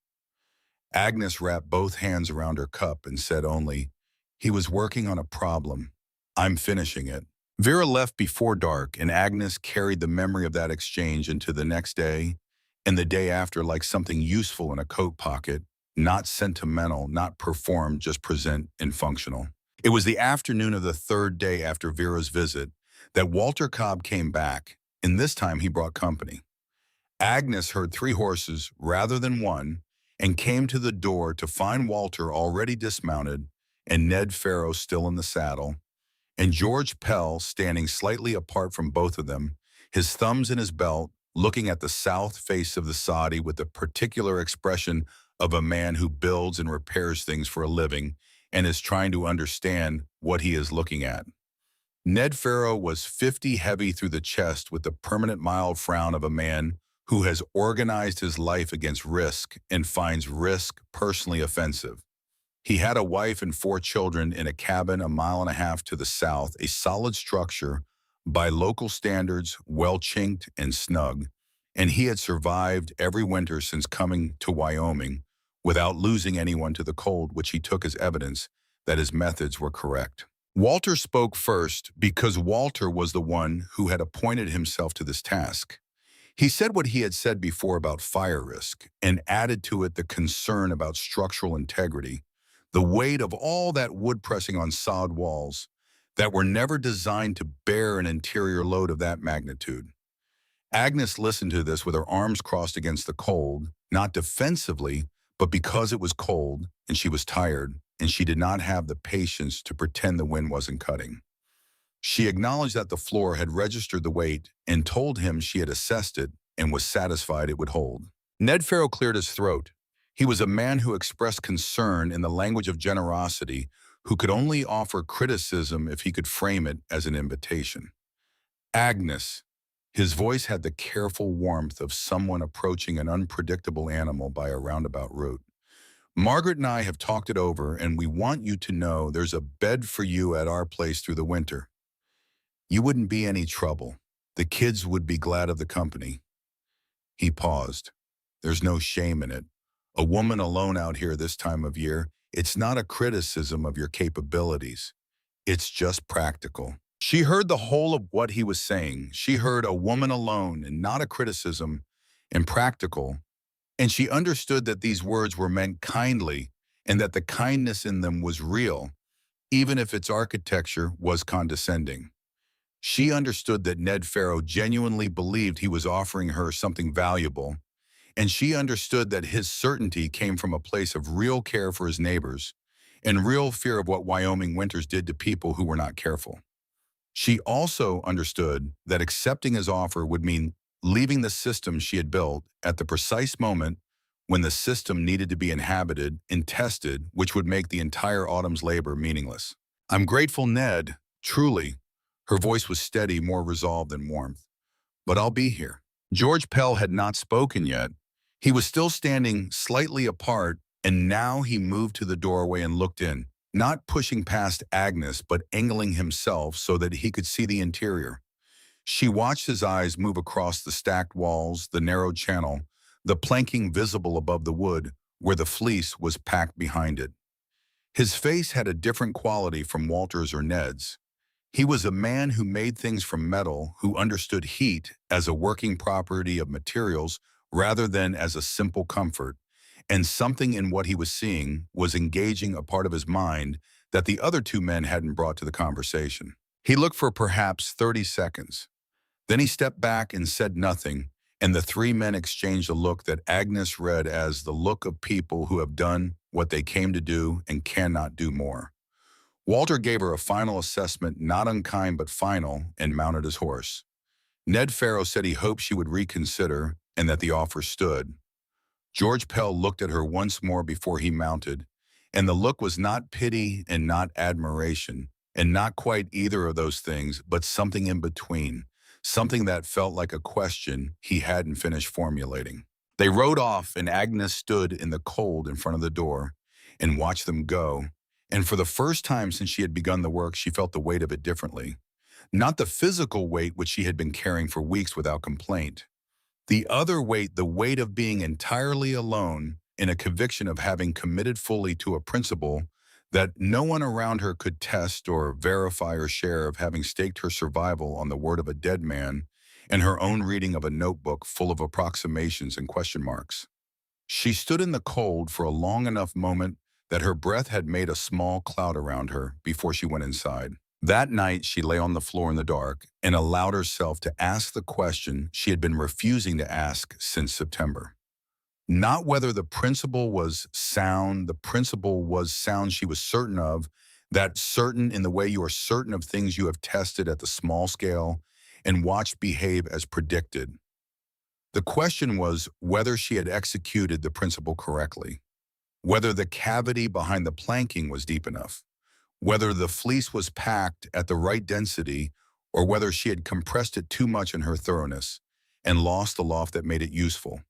Agnes wrapped both hands around her cup and said only, he was working on a problem. I'm finishing it. Vera left before dark, and Agnes carried the memory of that exchange into the next day and the day after like something useful in a coat pocket, not sentimental, not performed, just present and functional. It was the afternoon of the third day after Vera's visit that Walter Cobb came back, and this time he brought company. Agnes heard 3 horses rather than one and came to the door to find Walter already dismounted and Ned Farrow still in the saddle, and George Pell standing slightly apart from both of them, his thumbs in his belt, looking at the south face of the soddy with the particular expression of a man who builds and repairs things for a living and is trying to understand what he is looking at. Ned Farrow was 50 heavy through the chest with the permanent mild frown of a man who has organized his life against risk and finds risk personally offensive. He had a wife and 4 children in a cabin a mile and a half to the south, a solid structure, by local standards, well chinked and snug, and he had survived every winter since coming to Wyoming without losing anyone to the cold, which he took as evidence that his methods were correct. Walter spoke first because Walter was the one who had appointed himself to this task. He said what he had said before about fire risk and added to it the concern about structural integrity, the weight of all that wood pressing on sod walls that were never designed to bear an interior load of that magnitude. Agnes listened to this with her arms crossed against the cold, not defensively, but because it was cold and she was tired and she did not have the patience to pretend the wind wasn't cutting. She acknowledged that the floor had registered the weight and told him she had assessed it and was satisfied it would hold. Ned Farrow cleared his throat. He was a man who expressed concern in the language of generosity, who could only offer criticism if he could frame it as an invitation. Agnes. His voice had the careful warmth of someone approaching an unpredictable animal by a roundabout route. Margaret and I have talked it over, and we want you to know there's a bed for you at our place through the winter. You wouldn't be any trouble. The kids would be glad of the company. He paused. There's no shame in it. A woman alone out here this time of year, it's not a criticism of your capabilities. It's just practical. She heard the whole of what he was saying. She heard a woman alone and not a criticism and practical. And she understood that these words were meant kindly and that the kindness in them was real, even if its architecture was condescending. She understood that Ned Farrow genuinely believed he was offering her something valuable, and she understood that his certainty came from a place of real care for his neighbors and real fear of what Wyoming winters did to people who were not careful. She also understood that accepting his offer would mean leaving the system she had built at the precise moment when the system needed to be inhabited and tested, which would make the entire autumn's labor meaningless. I'm grateful, Ned, truly. Her voice was steady, more resolved than warmth. But I'll be here. George Pell had not spoken yet. He was still standing slightly apart, and now he moved to the doorway and looked in, not pushing past Agnes, but angling himself so that he could see the interior. She watched his eyes move across the stacked walls, the narrow channel, the planking visible above the wood, where the fleece was packed behind it. His face had a different quality from Walter's or Ned's. He was a man who made things from metal, who understood heat as a working property of materials rather than as a simple comfort, and something in what he was seeing was engaging a part of his mind that the other two men hadn't brought to the conversation. He looked for perhaps 30 seconds. Then he stepped back and said nothing, and the three men exchanged a look that Agnes read as the look of people who have done what they came to do and cannot do more. Walter gave her a final assessment, not unkind but final, and mounted his horse. Ned Farrow said he hoped she would reconsider and that the offer stood. George Pell looked at her once more before he mounted, and the look was not pity and not admiration, and not quite either of those things, but something in between, something that felt like a question he hadn't finished formulating. They rode off, and Agnes stood in the cold in front of the door and watched them go, and for the first time since she had begun the work, she felt the weight of it differently. Not the physical weight which she had been carrying for weeks without complaint. The other weight, the weight of being entirely alone in a conviction of having committed fully to a principle that no one around her could test or verify or share, of having staked her survival on the word of a dead man and her own reading of a notebook full of approximations and question marks. She stood in the cold for a long enough moment that her breath had made a small cloud around her before she went inside. That night, she lay on the floor in the dark and allowed herself to ask the question she had been refusing to ask since September. Not whether the principle was sound. The principle was sound she was certain of, that certain in the way you are certain of things you have tested at the small scale and watched behave as predicted. The question was whether she had executed the principle correctly, whether the cavity behind the planking was deep enough, whether the fleece was packed at the right density, or whether she had compressed it too much in her thoroughness and lost the loft that made it useful,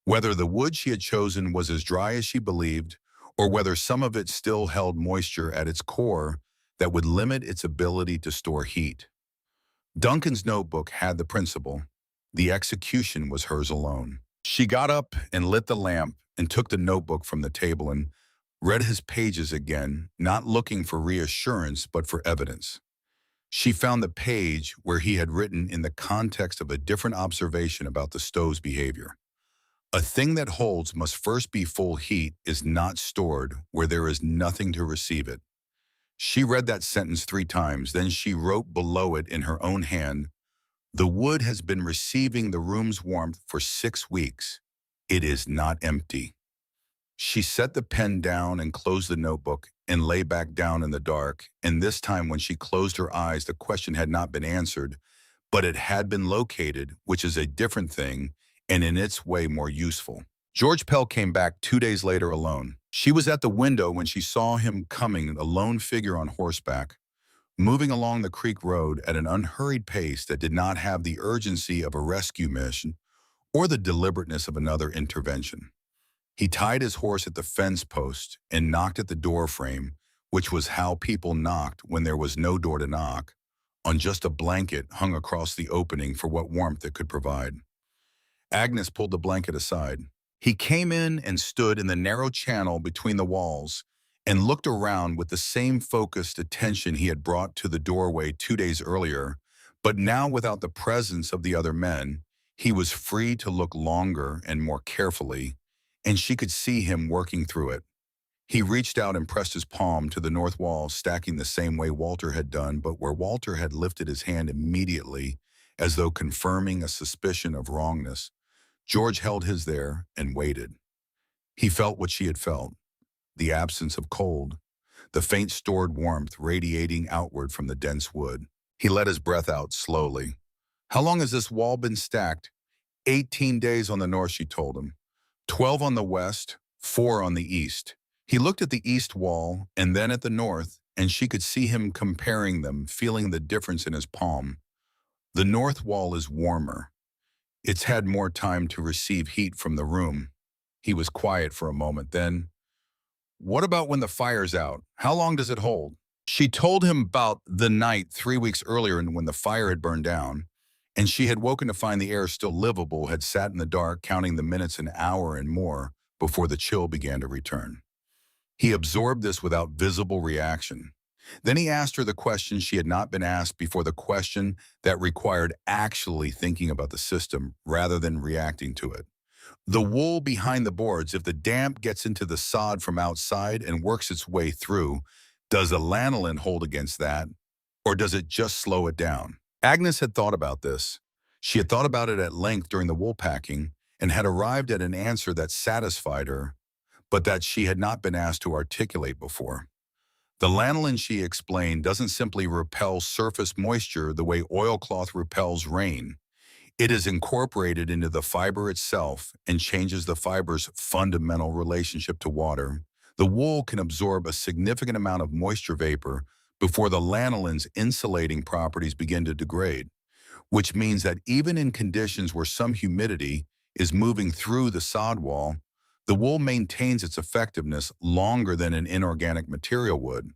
whether the wood she had chosen was as dry as she believed, or whether some of it still held moisture at its core that would limit its ability to store heat. Duncan's notebook had the principle. The execution was hers alone. She got up and lit the lamp and took the notebook from the table and read his pages again, not looking for reassurance but for evidence. She found the page where he had written in the context of a different observation about the stove's behavior. A thing that holds must first be full heat is not stored where there is nothing to receive it. She read that sentence 3 times, then she wrote below it in her own hand, "The wood has been receiving the room's warmth for 6 weeks. It is not empty." She set the pen down and closed the notebook and lay back down in the dark, and this time when she closed her eyes, the question had not been answered, but it had been located, which is a different thing, and in its way more useful. George Pell came back 2 days later alone. She was at the window when she saw him coming, a lone figure on horseback, moving along the creek road at an unhurried pace that did not have the urgency of a rescue mission or the deliberateness of another intervention. He tied his horse at the fence post and knocked at the door frame, which was how people knocked when there was no door to knock, on just a blanket hung across the opening for what warmth it could provide. Agnes pulled the blanket aside. He came in and stood in the narrow channel between the walls and looked around with the same focused attention he had brought to the doorway 2 days earlier, but now without the presence of the other men. He was free to look longer and more carefully, and she could see him working through it. He reached out and pressed his palm to the north wall, stacking the same way Walter had done, but where Walter had lifted his hand immediately, as though confirming a suspicion of wrongness. George held his there and waited. He felt what she had felt, the absence of cold, the faint stored warmth radiating outward from the dense wood. He let his breath out slowly. "How long has this wall been stacked?" 18 days on the north, she told him. 12 on the west, 4 on the east. He looked at the east wall and then at the north, and she could see him comparing them, feeling the difference in his palm. The north wall is warmer. It's had more time to receive heat from the room. He was quiet for a moment. Then, "What about when the fire's out? How long does it hold?" She told him about the night 3 weeks earlier and when the fire had burned down, and she had woken to find the air still livable, had sat in the dark, counting the minutes an hour and more before the chill began to return. He absorbed this without visible reaction. Then he asked her the question she had not been asked before, the question that required actually thinking about the system rather than reacting to it. The wool behind the boards, if the damp gets into the sod from outside and works its way through, does the lanolin hold against that, or does it just slow it down? Agnes had thought about this. She had thought about it at length during the wool packing and had arrived at an answer that satisfied her, but that she had not been asked to articulate before. The lanolin, she explained, doesn't simply repel surface moisture the way oilcloth repels rain. It is incorporated into the fiber itself and changes the fiber's fundamental relationship to water. The wool can absorb a significant amount of moisture vapor before the lanolin's insulating properties begin to degrade, which means that even in conditions where some humidity is moving through the sod wall, the wool maintains its effectiveness longer than an inorganic material would.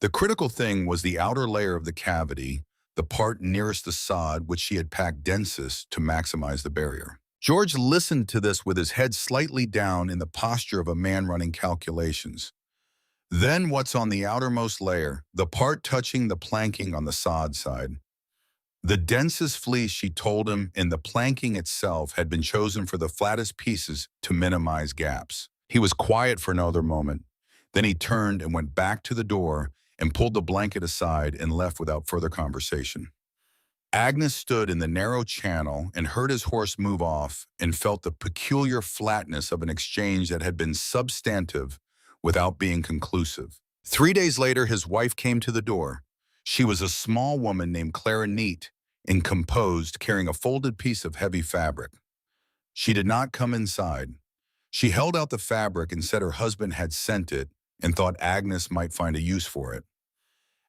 The critical thing was the outer layer of the cavity, the part nearest the sod, which she had packed densest to maximize the barrier. George listened to this with his head slightly down in the posture of a man running calculations. Then what's on the outermost layer, the part touching the planking on the sod side? The densest fleece, she told him, in the planking itself had been chosen for the flattest pieces to minimize gaps. He was quiet for another moment. Then he turned and went back to the door and pulled the blanket aside and left without further conversation. Agnes stood in the narrow channel and heard his horse move off and felt the peculiar flatness of an exchange that had been substantive without being conclusive. 3 days later, his wife came to the door. She was a small woman named Clara, neat and composed, carrying a folded piece of heavy fabric. She did not come inside. She held out the fabric and said her husband had sent it and thought Agnes might find a use for it.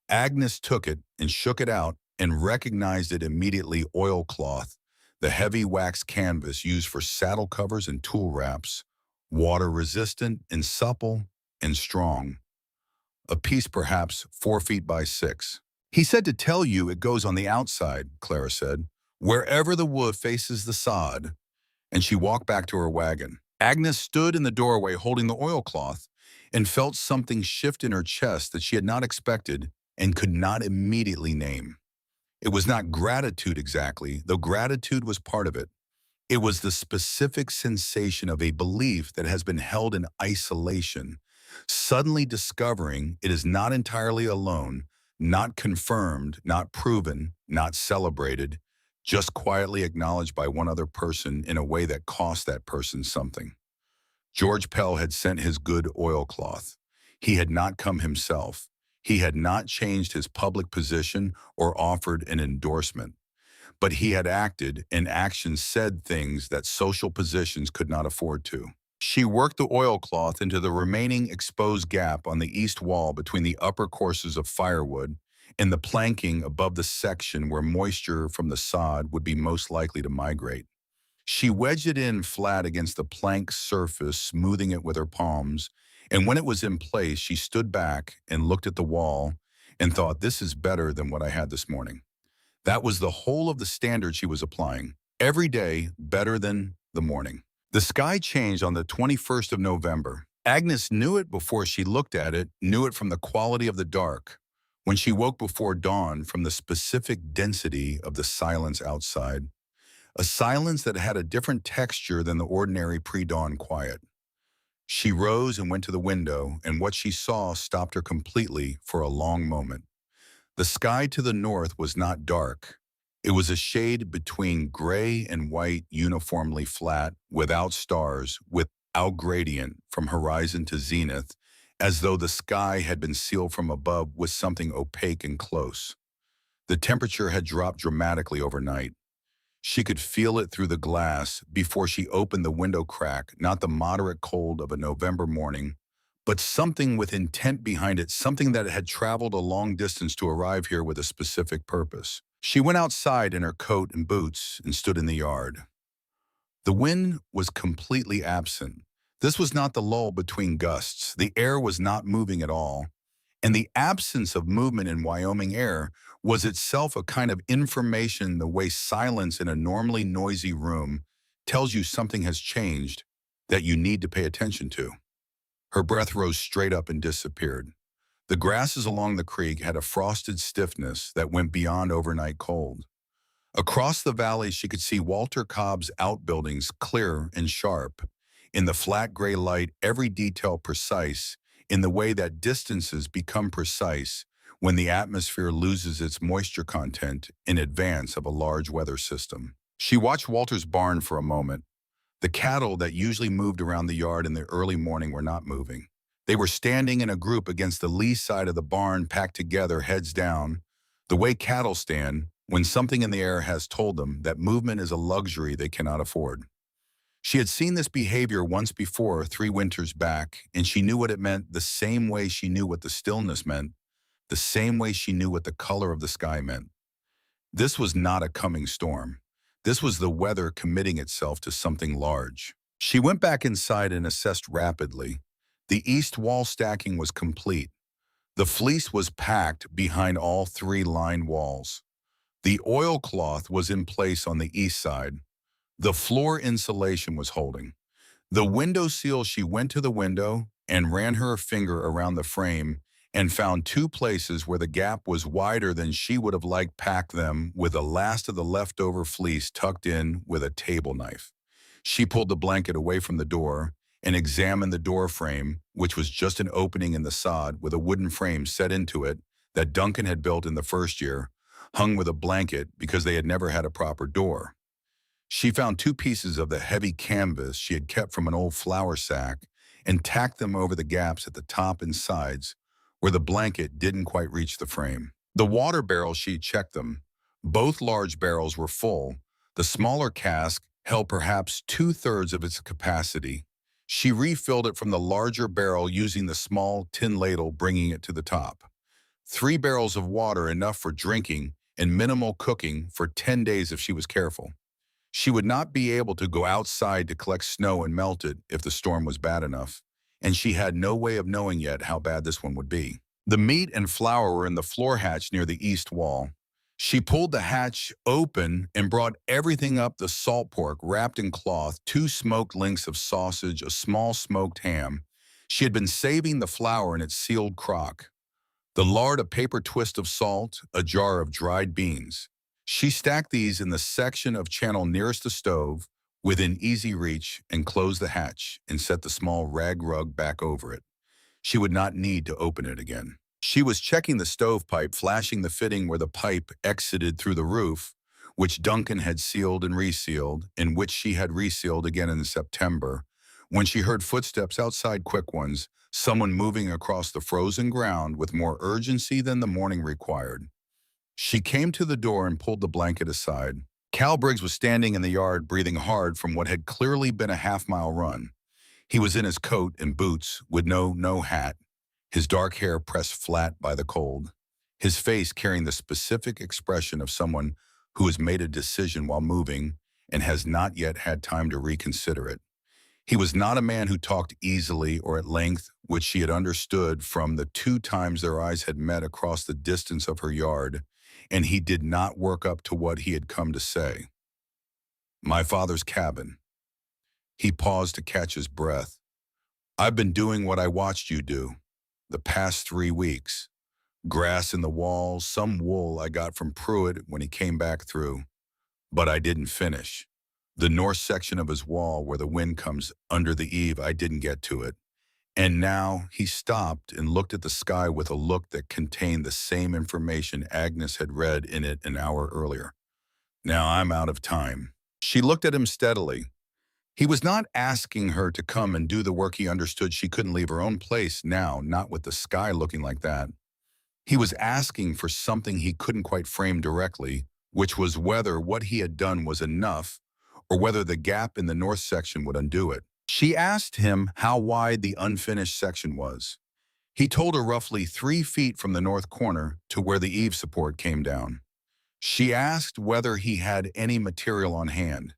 Agnes took it and shook it out and recognized it immediately: oilcloth, the heavy wax canvas used for saddle covers and tool wraps, water-resistant and supple and strong. A piece perhaps 4 feet by 6. He said to tell you it goes on the outside, Clara said, wherever the wood faces the sod, and she walked back to her wagon. Agnes stood in the doorway holding the oilcloth and felt something shift in her chest that she had not expected and could not immediately name. It was not gratitude exactly, though gratitude was part of it. It was the specific sensation of a belief that has been held in isolation, suddenly discovering it is not entirely alone, not confirmed, not proven, not celebrated, just quietly acknowledged by one other person in a way that cost that person something. George Pell had sent his good oilcloth. He had not come himself. He had not changed his public position or offered an endorsement. But he had acted, and action said things that social positions could not afford to. She worked the oilcloth into the remaining exposed gap on the east wall between the upper courses of firewood and the planking above the section where moisture from the sod would be most likely to migrate. She wedged it in flat against the plank surface, smoothing it with her palms, and when it was in place, she stood back and looked at the wall and thought, this is better than what I had this morning. That was the whole of the standard she was applying. Every day, better than the morning. The sky changed on the 21st of November. Agnes knew it before she looked at it, knew it from the quality of the dark. When she woke before dawn, from the specific density of the silence outside. A silence that had a different texture than the ordinary pre-dawn quiet. She rose and went to the window, and what she saw stopped her completely for a long moment. The sky to the north was not dark. It was a shade between gray and white, uniformly flat, without stars, without gradient from horizon to zenith, as though the sky had been sealed from above with something opaque and close. The temperature had dropped dramatically overnight. She could feel it through the glass before she opened the window crack, not the moderate cold of a November morning, but something with intent behind it, something that had traveled a long distance to arrive here with a specific purpose. She went outside in her coat and boots and stood in the yard. The wind was completely absent. This was not the lull between gusts. The air was not moving at all. And the absence of movement in Wyoming air was itself a kind of information, the way silence in a normally noisy room tells you something has changed that you need to pay attention to. Her breath rose straight up and disappeared. The grasses along the creek had a frosted stiffness that went beyond overnight cold. Across the valley, she could see Walter Cobb's outbuildings clear and sharp. In the flat gray light, every detail precise, in the way that distances become precise when the atmosphere loses its moisture content in advance of a large weather system. She watched Walter's barn for a moment. The cattle that usually moved around the yard in the early morning were not moving. They were standing in a group against the lee side of the barn, packed together, heads down, the way cattle stand when something in the air has told them that movement is a luxury they cannot afford. She had seen this behavior once before, 3 winters back, and she knew what it meant the same way she knew what the stillness meant, the same way she knew what the color of the sky meant. This was not a coming storm. This was the weather committing itself to something large. She went back inside and assessed rapidly. The east wall stacking was complete. The fleece was packed behind all 3 lined walls. The oilcloth was in place on the east side. The floor insulation was holding. The window seal, she went to the window and ran her finger around the frame and found 2 places where the gap was wider than she would have liked, packed them with the last of the leftover fleece tucked in with a table knife. She pulled the blanket away from the door and examined the door frame, which was just an opening in the sod with a wooden frame set into it that Duncan had built in the first year, hung with a blanket because they had never had a proper door. She found 2 pieces of the heavy canvas she had kept from an old flour sack and tacked them over the gaps at the top and sides where the blanket didn't quite reach the frame. The water barrels, she checked them. Both large barrels were full. The smaller cask held perhaps 2/3 of its capacity. She refilled it from the larger barrel using the small tin ladle, bringing it to the top. 3 barrels of water, enough for drinking and minimal cooking for 10 days if she was careful. She would not be able to go outside to collect snow and melt it if the storm was bad enough, and she had no way of knowing yet how bad this one would be. The meat and flour were in the floor hatch near the east wall. She pulled the hatch open and brought everything up: the salt pork wrapped in cloth, 2 smoked links of sausage, a small smoked ham. She had been saving the flour in its sealed crock. The lard, a paper twist of salt, a jar of dried beans. She stacked these in the section of channel nearest the stove, within easy reach, and closed the hatch and set the small rag rug back over it. She would not need to open it again. She was checking the stovepipe, flashing the fitting where the pipe exited through the roof, which Duncan had sealed and resealed, and which she had resealed again in September, when she heard footsteps outside, quick ones, someone moving across the frozen ground with more urgency than the morning required. She came to the door and pulled the blanket aside. Cal Briggs was standing in the yard, breathing hard from what had clearly been a half-mile run. He was in his coat and boots with no hat, his dark hair pressed flat by the cold, his face carrying the specific expression of someone who has made a decision while moving and has not yet had time to reconsider it. He was not a man who talked easily or at length, which she had understood from the 2 times their eyes had met across the distance of her yard, and he did not work up to what he had come to say. "My father's cabin." He paused to catch his breath. "I've been doing what I watched you do the past 3 weeks. Grass in the walls, some wool I got from Pruitt when he came back through. But I didn't finish. The north section of his wall where the wind comes under the eave, I didn't get to it. And now," he stopped and looked at the sky with a look that contained the same information Agnes had read in it an hour earlier. "Now I'm out of time." She looked at him steadily. He was not asking her to come and do the work. He understood she couldn't leave her own place now, not with the sky looking like that. He was asking for something he couldn't quite frame directly, which was whether what he had done was enough or whether the gap in the north section would undo it. She asked him how wide the unfinished section was. He told her roughly 3 feet from the north corner to where the eave support came down. She asked whether he had any material on hand.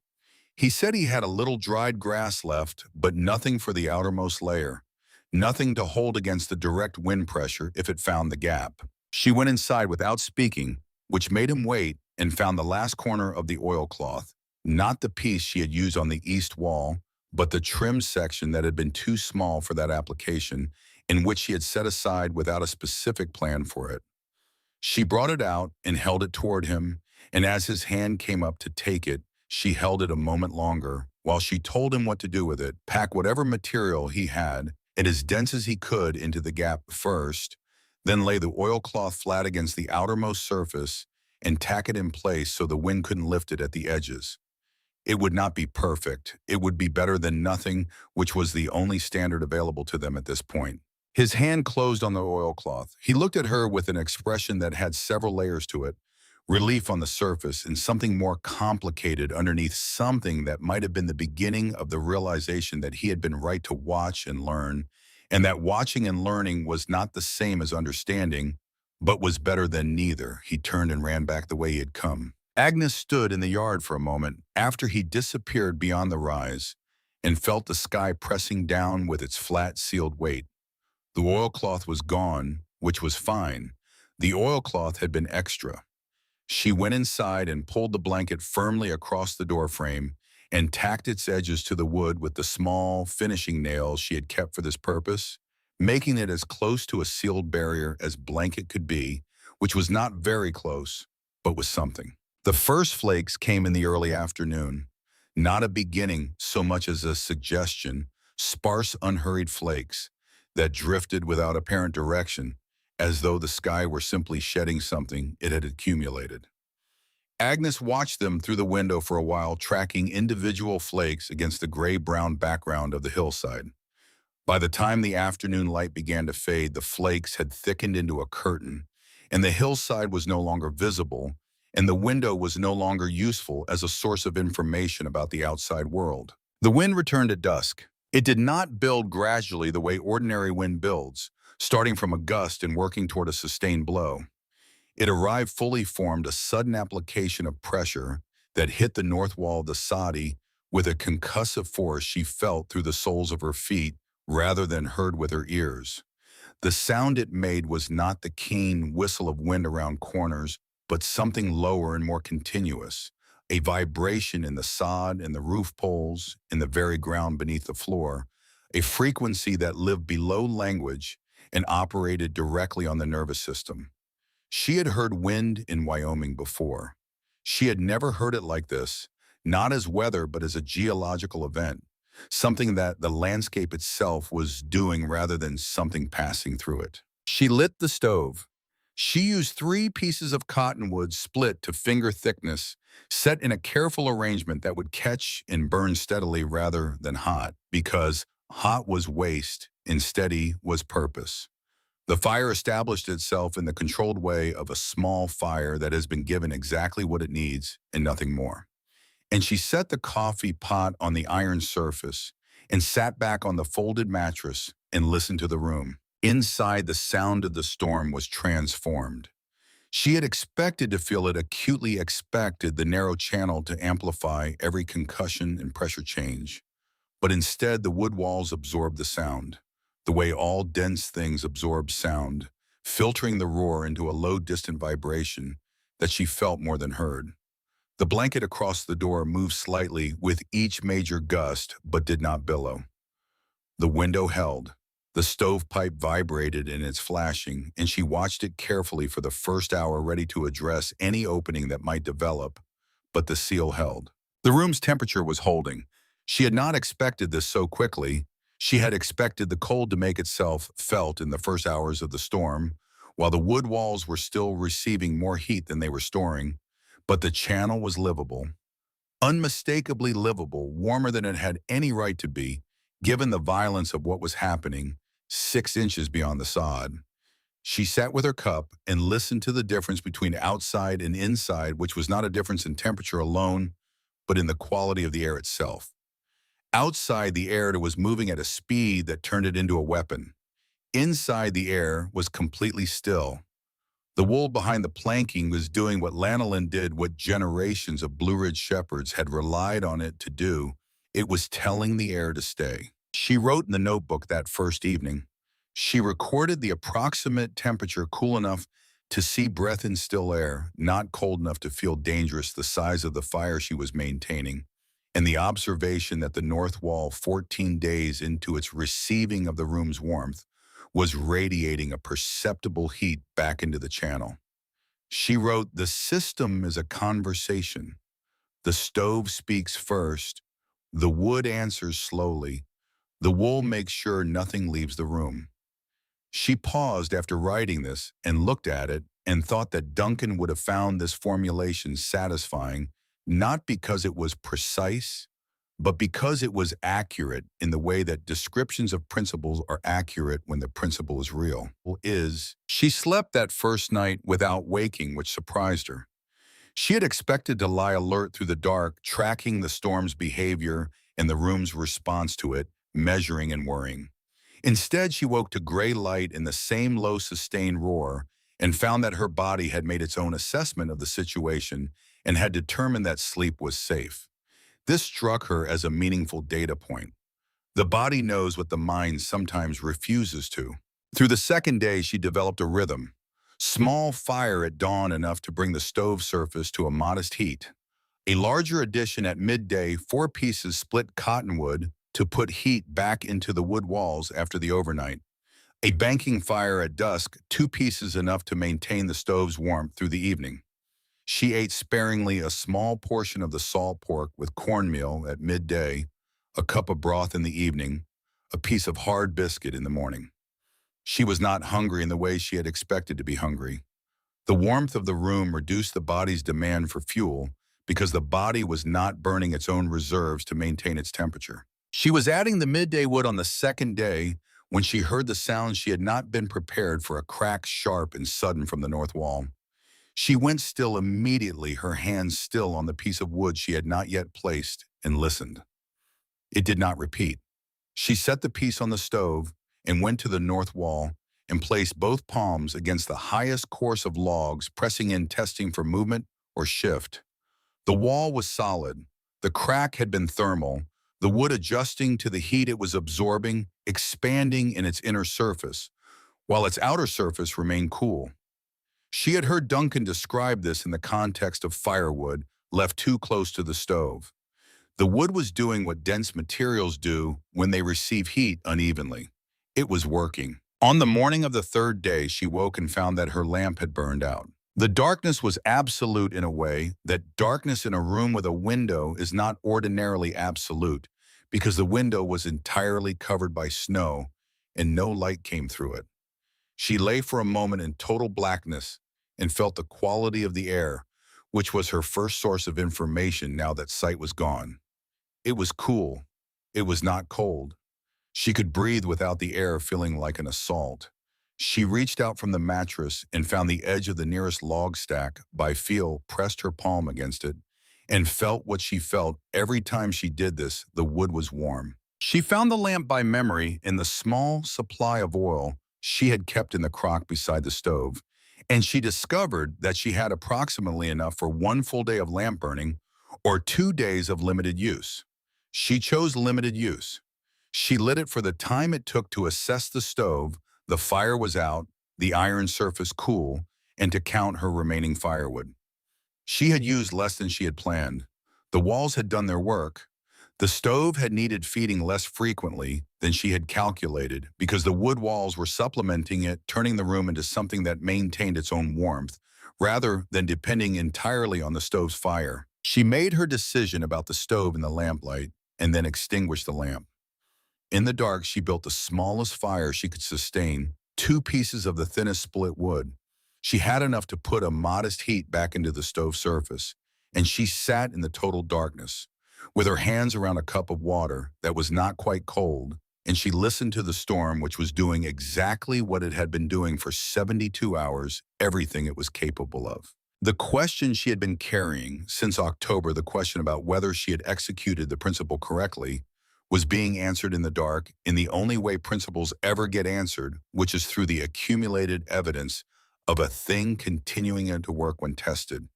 He said he had a little dried grass left, but nothing for the outermost layer, nothing to hold against the direct wind pressure if it found the gap. She went inside without speaking, which made him wait, and found the last corner of the oilcloth, not the piece she had used on the east wall, but the trim section that had been too small for that application, in which she had set aside without a specific plan for it. She brought it out and held it toward him, and as his hand came up to take it, she held it a moment longer, while she told him what to do with it. Pack whatever material he had, and as dense as he could, into the gap first, then lay the oilcloth flat against the outermost surface and tack it in place so the wind couldn't lift it at the edges. It would not be perfect. It would be better than nothing, which was the only standard available to them at this point. His hand closed on the oilcloth. He looked at her with an expression that had several layers to it, relief on the surface and something more complicated underneath, something that might have been the beginning of the realization that he had been right to watch and learn, and that watching and learning was not the same as understanding, but was better than neither. He turned and ran back the way he had come. Agnes stood in the yard for a moment after he disappeared beyond the rise and felt the sky pressing down with its flat, sealed weight. The oilcloth was gone, which was fine. The oilcloth had been extra. She went inside and pulled the blanket firmly across the doorframe and tacked its edges to the wood with the small finishing nails she had kept for this purpose, making it as close to a sealed barrier as blanket could be, which was not very close, but was something. The first flakes came in the early afternoon, not a beginning so much as a suggestion, sparse, unhurried flakes that drifted without apparent direction, as though the sky were simply shedding something it had accumulated. Agnes watched them through the window for a while, tracking individual flakes against the gray-brown background of the hillside. By the time the afternoon light began to fade, the flakes had thickened into a curtain, and the hillside was no longer visible, and the window was no longer useful as a source of information about the outside world. The wind returned at dusk. It did not build gradually the way ordinary wind builds, starting from a gust and working toward a sustained blow. It arrived fully formed, a sudden application of pressure that hit the north wall of the soddy with a concussive force she felt through the soles of her feet rather than heard with her ears. The sound it made was not the keen whistle of wind around corners, but something lower and more continuous, a vibration in the sod and the roof poles, in the very ground beneath the floor, a frequency that lived below language and operated directly on the nervous system. She had heard wind in Wyoming before. She had never heard it like this, not as weather but as a geological event, something that the landscape itself was doing rather than something passing through it. She lit the stove. She used 3 pieces of cottonwood split to finger thickness, set in a careful arrangement that would catch and burn steadily rather than hot, because hot was waste and steady was purpose. The fire established itself in the controlled way of a small fire that has been given exactly what it needs and nothing more. And she set the coffee pot on the iron surface and sat back on the folded mattress and listened to the room. Inside, the sound of the storm was transformed. She had expected to feel it, acutely expected the narrow channel to amplify every concussion and pressure change. But instead, the wood walls absorbed the sound, the way all dense things absorb sound, filtering the roar into a low, distant vibration that she felt more than heard. The blanket across the door moved slightly with each major gust, but did not billow. The window held. The stovepipe vibrated in its flashing, and she watched it carefully for the first hour, ready to address any opening that might develop, but the seal held. The room's temperature was holding. She had not expected this so quickly. She had expected the cold to make itself felt in the first hours of the storm, while the wood walls were still receiving more heat than they were storing, but the channel was livable. Unmistakably livable, warmer than it had any right to be, given the violence of what was happening 6 inches beyond the sod. She sat with her cup and listened to the difference between outside and inside, which was not a difference in temperature alone, but in the quality of the air itself. Outside, the air was moving at a speed that turned it into a weapon. Inside, the air was completely still. The wool behind the planking was doing what lanolin did, what generations of Blue Ridge shepherds had relied on it to do. It was telling the air to stay. She wrote in the notebook that first evening. She recorded the approximate temperature, cool enough to see breath in still air, not cold enough to feel dangerous, the size of the fire she was maintaining. and the observation that the north wall, 14 days into its receiving of the room's warmth, was radiating a perceptible heat back into the channel. She wrote, "The system is a conversation. The stove speaks first. The wood answers slowly. The wool makes sure nothing leaves the room." She paused after writing this and looked at it and thought that Duncan would have found this formulation satisfying, not because it was precise, but because it was accurate in the way that descriptions of principles are accurate when the principle is real. She slept that first night without waking, which surprised her. She had expected to lie alert through the dark, tracking the storm's behavior and the room's response to it, measuring and worrying. Instead, she woke to gray light and the same low sustained roar and found that her body had made its own assessment of the situation and had determined that sleep was safe. This struck her as a meaningful data point. The body knows what the mind sometimes refuses to. Through the second day, she developed a rhythm. Small fire at dawn enough to bring the stove surface to a modest heat. A larger addition at midday, 4 pieces split cottonwood to put heat back into the wood walls after the overnight. A banking fire at dusk, 2 pieces enough to maintain the stove's warmth through the evening. She ate sparingly a small portion of the salt pork with cornmeal at midday, a cup of broth in the evening, a piece of hard biscuit in the morning. She was not hungry in the way she had expected to be hungry. The warmth of the room reduced the body's demand for fuel because the body was not burning its own reserves to maintain its temperature. She was adding the midday wood on the second day when she heard the sound she had not been prepared for, a crack sharp and sudden from the north wall. She went still immediately, her hands still on the piece of wood she had not yet placed, and listened. It did not repeat. She set the piece on the stove and went to the north wall and placed both palms against the highest course of logs, pressing in, testing for movement or shift. The wall was solid. The crack had been thermal, the wood adjusting to the heat it was absorbing, expanding in its inner surface, while its outer surface remained cool. She had heard Duncan describe this in the context of firewood left too close to the stove. The wood was doing what dense materials do when they receive heat unevenly. It was working. On the morning of the third day, she woke and found that her lamp had burned out. The darkness was absolute in a way that darkness in a room with a window is not ordinarily absolute, because the window was entirely covered by snow and no light came through it. She lay for a moment in total blackness and felt the quality of the air, which was her first source of information now that sight was gone. It was cool. It was not cold. She could breathe without the air feeling like an assault. She reached out from the mattress and found the edge of the nearest log stack, by feel, pressed her palm against it, and felt what she felt every time she did this: the wood was warm. She found the lamp by memory in the small supply of oil she had kept in the crock beside the stove, and she discovered that she had approximately enough for 1 full day of lamp burning or 2 days of limited use. She chose limited use. She lit it for the time it took to assess the stove, the fire was out, the iron surface cool, and to count her remaining firewood. She had used less than she had planned. The walls had done their work. The stove had needed feeding less frequently than she had calculated because the wood walls were supplementing it, turning the room into something that maintained its own warmth, rather than depending entirely on the stove's fire. She made her decision about the stove in the lamplight and then extinguished the lamp. In the dark, she built the smallest fire she could sustain, 2 pieces of the thinnest split wood. She had enough to put a modest heat back into the stove surface, and she sat in the total darkness, with her hands around a cup of water that was not quite cold, and she listened to the storm, which was doing exactly what it had been doing for 72 hours, everything it was capable of. The question she had been carrying since October, the question about whether she had executed the principle correctly, was being answered in the dark in the only way principles ever get answered, which is through the accumulated evidence of a thing continuing to work when tested.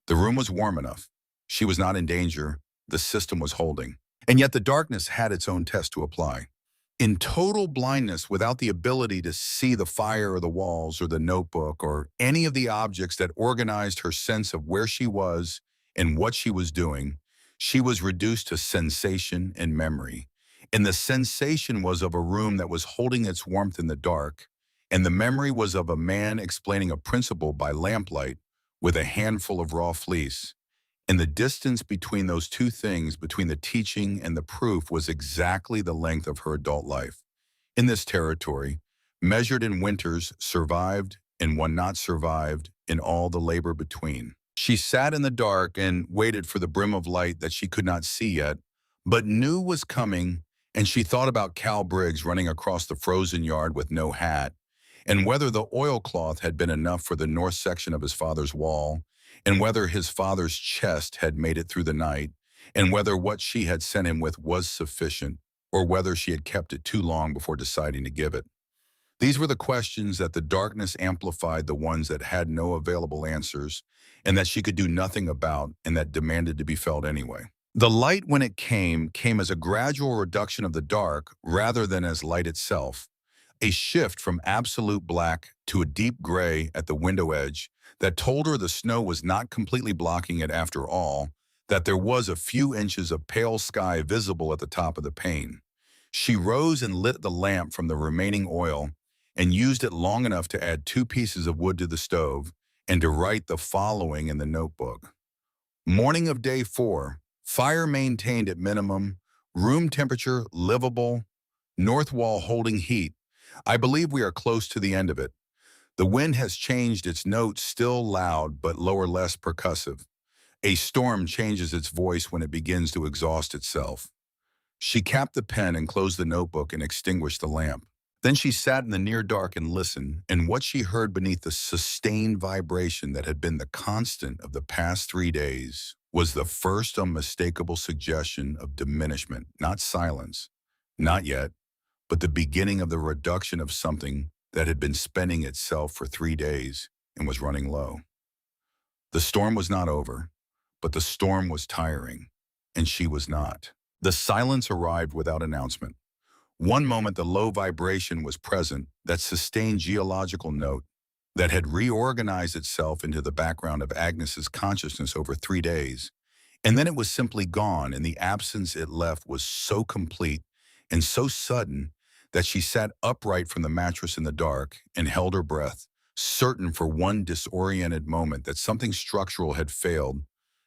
The room was warm enough. She was not in danger. The system was holding. And yet the darkness had its own test to apply. In total blindness, without the ability to see the fire or the walls or the notebook or any of the objects that organized her sense of where she was and what she was doing, She was reduced to sensation and memory. And the sensation was of a room that was holding its warmth in the dark, and the memory was of a man explaining a principle by lamplight with a handful of raw fleece. And the distance between those two things, between the teaching and the proof, was exactly the length of her adult life. In this territory, measured in winters, survived, and one not survived, in all the labor between. She sat in the dark and waited for the brim of light that she could not see yet, but knew was coming, and she thought about Cal Briggs running across the frozen yard with no hat, and whether the oilcloth had been enough for the north section of his father's wall, and whether his father's chest had made it through the night, and whether what she had sent him with was sufficient, or whether she had kept it too long before deciding to give it. These were the questions that the darkness amplified, the ones that had no available answers, and that she could do nothing about, and that demanded to be felt anyway. The light, when it came as a gradual reduction of the dark rather than as light itself, a shift from absolute black to a deep gray at the window edge that told her the snow was not completely blocking it after all, that there was a few inches of pale sky visible at the top of the pane. She rose and lit the lamp from the remaining oil and used it long enough to add 2 pieces of wood to the stove and to write the following in the notebook. Morning of day 4, fire maintained at minimum, room temperature livable, north wall holding heat. I believe we are close to the end of it. The wind has changed its notes, still loud but lower, less percussive. A storm changes its voice when it begins to exhaust itself. She capped the pen and closed the notebook and extinguished the lamp. Then she sat in the near dark and listened, and what she heard beneath the sustained vibration that had been the constant of the past 3 days was the first unmistakable suggestion of diminishment, not silence, not yet, but the beginning of the reduction of something that had been spending itself for 3 days and was running low. The storm was not over, but the storm was tiring, and she was not. The silence arrived without announcement. One moment the low vibration was present, that sustained geological note that had reorganized itself into the background of Agnes's consciousness over 3 days, and then it was simply gone, and the absence it left was so complete and so sudden that she sat upright from the mattress in the dark and held her breath, certain for one disoriented moment that something structural had failed,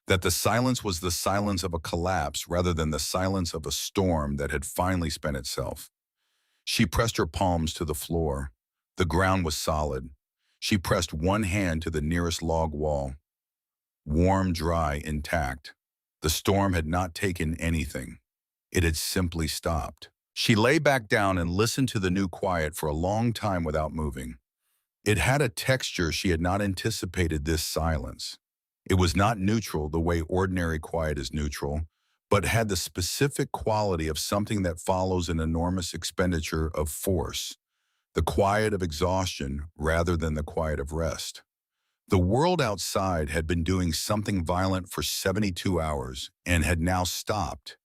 that the silence was the silence of a collapse rather than the silence of a storm that had finally spent itself. She pressed her palms to the floor. The ground was solid. She pressed one hand to the nearest log wall. Warm, dry, intact. The storm had not taken anything. It had simply stopped. She lay back down and listened to the new quiet for a long time without moving. It had a texture she had not anticipated, this silence. It was not neutral the way ordinary quiet is neutral, but had the specific quality of something that follows an enormous expenditure of force, the quiet of exhaustion rather than the quiet of rest. The world outside had been doing something violent for 72 hours and had now stopped,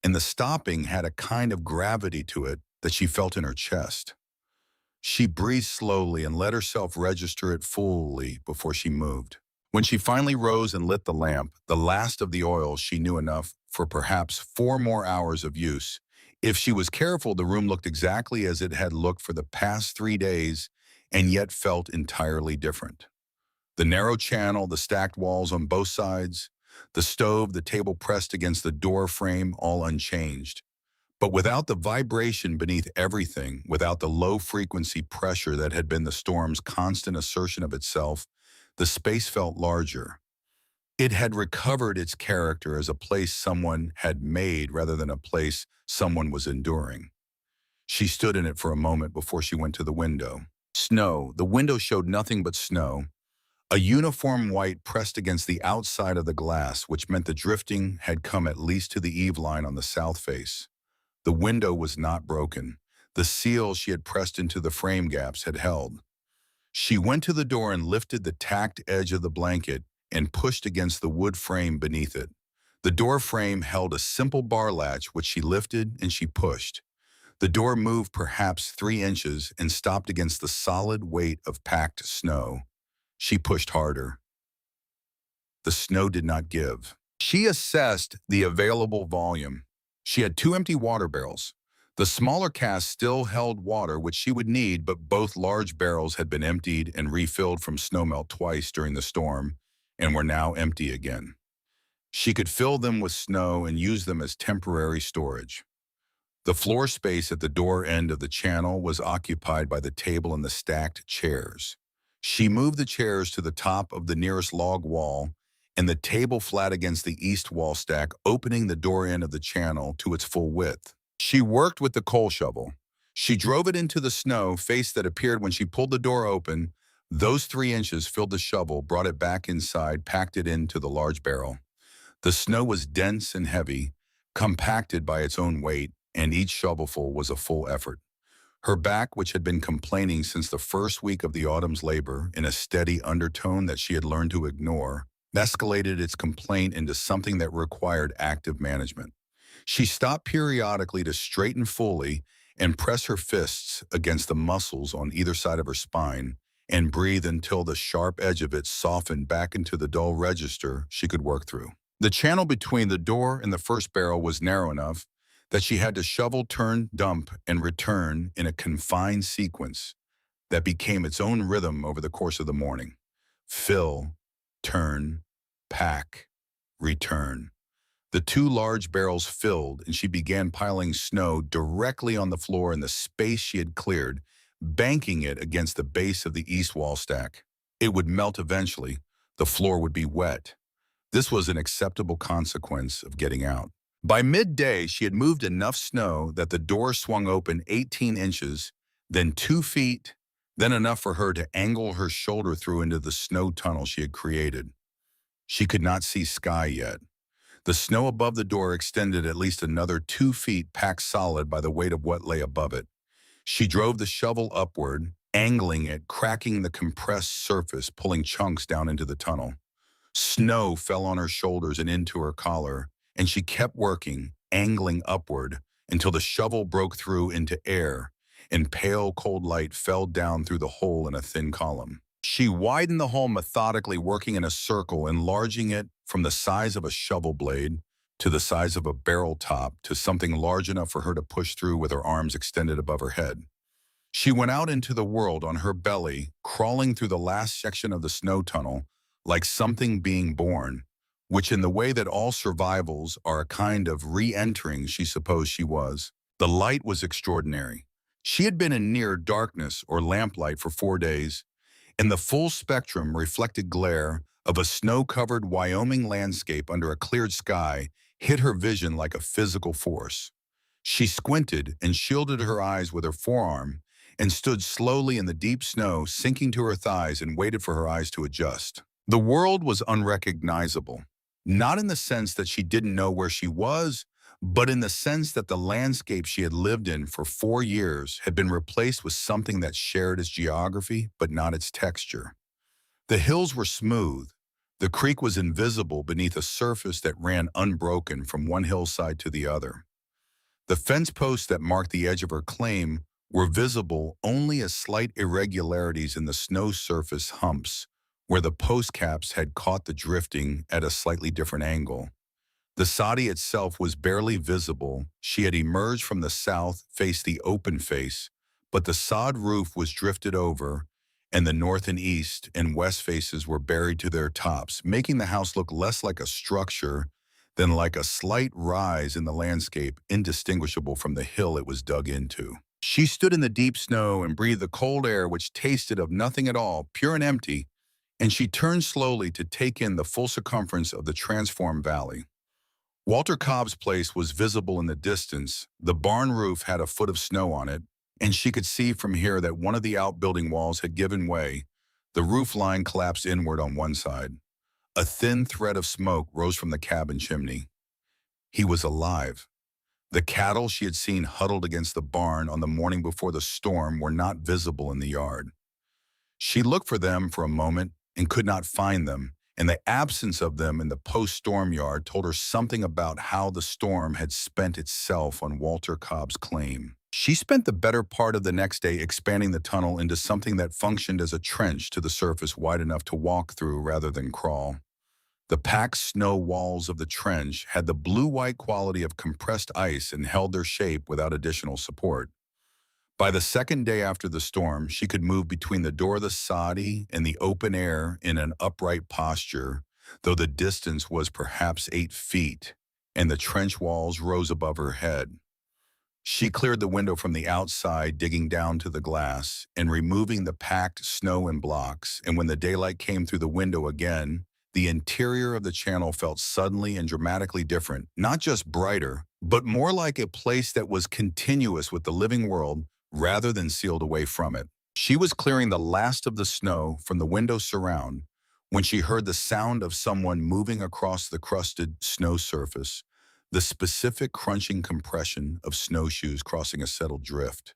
and the stopping had a kind of gravity to it that she felt in her chest. She breathed slowly and let herself register it fully before she moved. When she finally rose and lit the lamp, the last of the oil, she knew enough for perhaps 4 more hours of use. If she was careful, the room looked exactly as it had looked for the past 3 days, and yet felt entirely different. The narrow channel, the stacked walls on both sides, the stove, the table pressed against the door frame, all unchanged. But without the vibration beneath everything, without the low-frequency pressure that had been the storm's constant assertion of itself, the space felt larger. It had recovered its character as a place someone had made rather than a place someone was enduring. She stood in it for a moment before she went to the window. Snow. The window showed nothing but snow. A uniform white pressed against the outside of the glass, which meant the drifting had come at least to the eave line on the south face. The window was not broken. The seal she had pressed into the frame gaps had held. She went to the door and lifted the tacked edge of the blanket and pushed against the wood frame beneath it. The door frame held a simple bar latch which she lifted and she pushed. The door moved perhaps 3 inches and stopped against the solid weight of packed snow. She pushed harder. The snow did not give. She assessed the available volume. She had 2 empty water barrels. The smaller cask still held water, which she would need, but both large barrels had been emptied and refilled from snowmelt twice during the storm and were now empty again. She could fill them with snow and use them as temporary storage. The floor space at the door end of the channel was occupied by the table and the stacked chairs. She moved the chairs to the top of the nearest log wall and the table flat against the east wall stack, opening the door end of the channel to its full width. She worked with the coal shovel. She drove it into the snow face that appeared when she pulled the door open. Those 3 inches filled the shovel, brought it back inside, packed it into the large barrel. The snow was dense and heavy, compacted by its own weight, and each shovelful was a full effort. Her back, which had been complaining since the first week of the autumn's labor in a steady undertone that she had learned to ignore, escalated its complaint into something that required active management. She stopped periodically to straighten fully and press her fists against the muscles on either side of her spine and breathe until the sharp edge of it softened back into the dull register she could work through. The channel between the door and the first barrel was narrow enough that she had to shovel, turn, dump, and return in a confined sequence that became its own rhythm over the course of the morning. Fill, turn, pack, return. The 2 large barrels filled, and she began piling snow directly on the floor in the space she had cleared, banking it against the base of the east wall stack. It would melt eventually. The floor would be wet. This was an acceptable consequence of getting out. By midday, she had moved enough snow that the door swung open 18 inches, then 2 feet, then enough for her to angle her shoulder through into the snow tunnel she had created. She could not see sky yet. The snow above the door extended at least another 2 feet, packed solid by the weight of what lay above it. She drove the shovel upward, angling it, cracking the compressed surface, pulling chunks down into the tunnel. Snow fell on her shoulders and into her collar, and she kept working, angling upward, until the shovel broke through into air, and pale cold light fell down through the hole in a thin column. She widened the hole methodically, working in a circle, enlarging it from the size of a shovel blade to the size of a barrel top to something large enough for her to push through with her arms extended above her head. She went out into the world on her belly, crawling through the last section of the snow tunnel like something being born, which in the way that all survivals are a kind of re-entering she supposed she was. The light was extraordinary. She had been in near darkness or lamplight for 4 days, and the full spectrum reflected glare of a snow-covered Wyoming landscape under a cleared sky hit her vision like a physical force. She squinted and shielded her eyes with her forearm and stood slowly in the deep snow, sinking to her thighs, and waited for her eyes to adjust. The world was unrecognizable, not in the sense that she didn't know where she was, but in the sense that the landscape she had lived in for 4 years had been replaced with something that shared its geography but not its texture. The hills were smooth. The creek was invisible beneath a surface that ran unbroken from one hillside to the other. The fence posts that marked the edge of her claim were visible only as slight irregularities in the snow surface humps, where the post caps had caught the drifting at a slightly different angle. The soddy itself was barely visible. She had emerged from the south, faced the open face, but the sod roof was drifted over, and the north and east and west faces were buried to their tops, making the house look less like a structure than like a slight rise in the landscape, indistinguishable from the hill it was dug into. She stood in the deep snow and breathed the cold air which tasted of nothing at all, pure and empty, and she turned slowly to take in the full circumference of the transformed valley. Walter Cobb's place was visible in the distance. The barn roof had a foot of snow on it, and she could see from here that one of the outbuilding walls had given way. The roof line collapsed inward on one side. A thin thread of smoke rose from the cabin chimney. He was alive. The cattle she had seen huddled against the barn on the morning before the storm were not visible in the yard. She looked for them for a moment and could not find them, and the absence of them in the post-storm yard told her something about how the storm had spent itself on Walter Cobb's claim. She spent the better part of the next day expanding the tunnel into something that functioned as a trench to the surface wide enough to walk through rather than crawl. The packed snow walls of the trench had the blue-white quality of compressed ice and held their shape without additional support. By the second day after the storm, she could move between the door of the soddy and the open air in an upright posture, though the distance was perhaps 8 feet, and the trench walls rose above her head. She cleared the window from the outside, digging down to the glass and removing the packed snow in blocks, and when the daylight came through the window again, the interior of the channel felt suddenly and dramatically different, not just brighter, but more like a place that was continuous with the living world rather than sealed away from it. She was clearing the last of the snow from the window surround when she heard the sound of someone moving across the crusted snow surface, the specific crunching compression of snowshoes crossing a settled drift.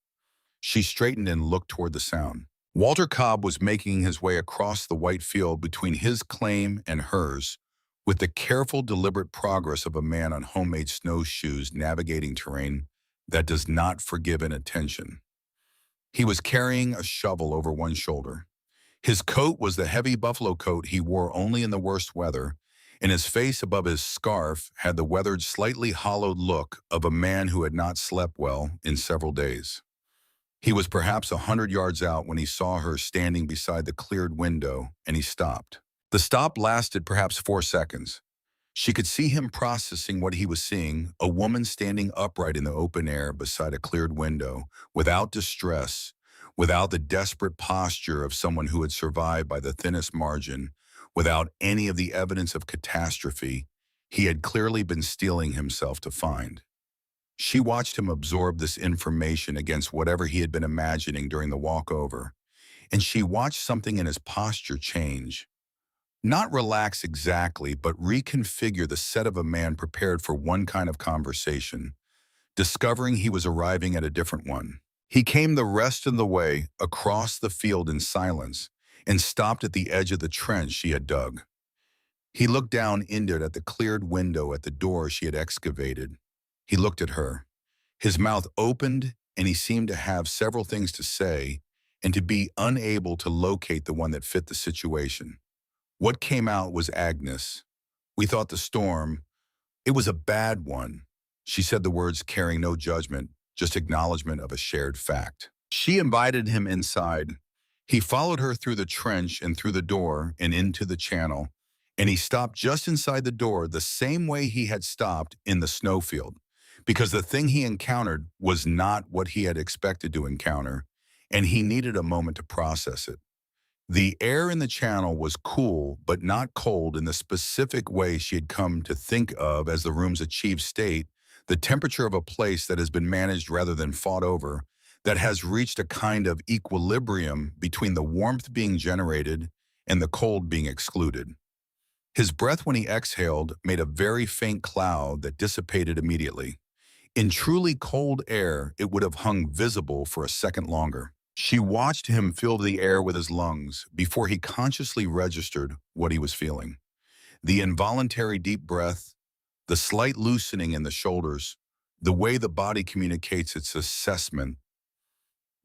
She straightened and looked toward the sound. Walter Cobb was making his way across the white field between his claim and hers, with the careful, deliberate progress of a man on homemade snowshoes navigating terrain that does not forgive inattention. He was carrying a shovel over one shoulder. His coat was the heavy buffalo coat he wore only in the worst weather, and his face above his scarf had the weathered, slightly hollowed look of a man who had not slept well in several days. He was perhaps 100 yards out when he saw her standing beside the cleared window, and he stopped. The stop lasted perhaps 4 seconds. She could see him processing what he was seeing, a woman standing upright in the open air beside a cleared window, without distress, without the desperate posture of someone who had survived by the thinnest margin, without any of the evidence of catastrophe he had clearly been steeling himself to find. She watched him absorb this information against whatever he had been imagining during the walk over, and she watched something in his posture change. Not relax exactly, but reconfigure the set of a man prepared for one kind of conversation, discovering he was arriving at a different one. He came the rest of the way across the field in silence and stopped at the edge of the trench she had dug. He looked down into it at the cleared window at the door she had excavated. He looked at her. His mouth opened, and he seemed to have several things to say and to be unable to locate the one that fit the situation. What came out was Agnes. We thought the storm, it was a bad one. She said the words carrying no judgment, just acknowledgement of a shared fact. She invited him inside. He followed her through the trench and through the door and into the channel, and he stopped just inside the door the same way he had stopped in the snowfield, because the thing he encountered was not what he had expected to encounter, and he needed a moment to process it. The air in the channel was cool, but not cold in the specific way she had come to think of as the room's achieved state, the temperature of a place that has been managed rather than fought over, that has reached a kind of equilibrium between the warmth being generated and the cold being excluded. His breath when he exhaled made a very faint cloud that dissipated immediately. In truly cold air, it would have hung visible for a second longer. She watched him fill the air with his lungs before he consciously registered what he was feeling. The involuntary deep breath, the slight loosening in the shoulders, the way the body communicates its assessment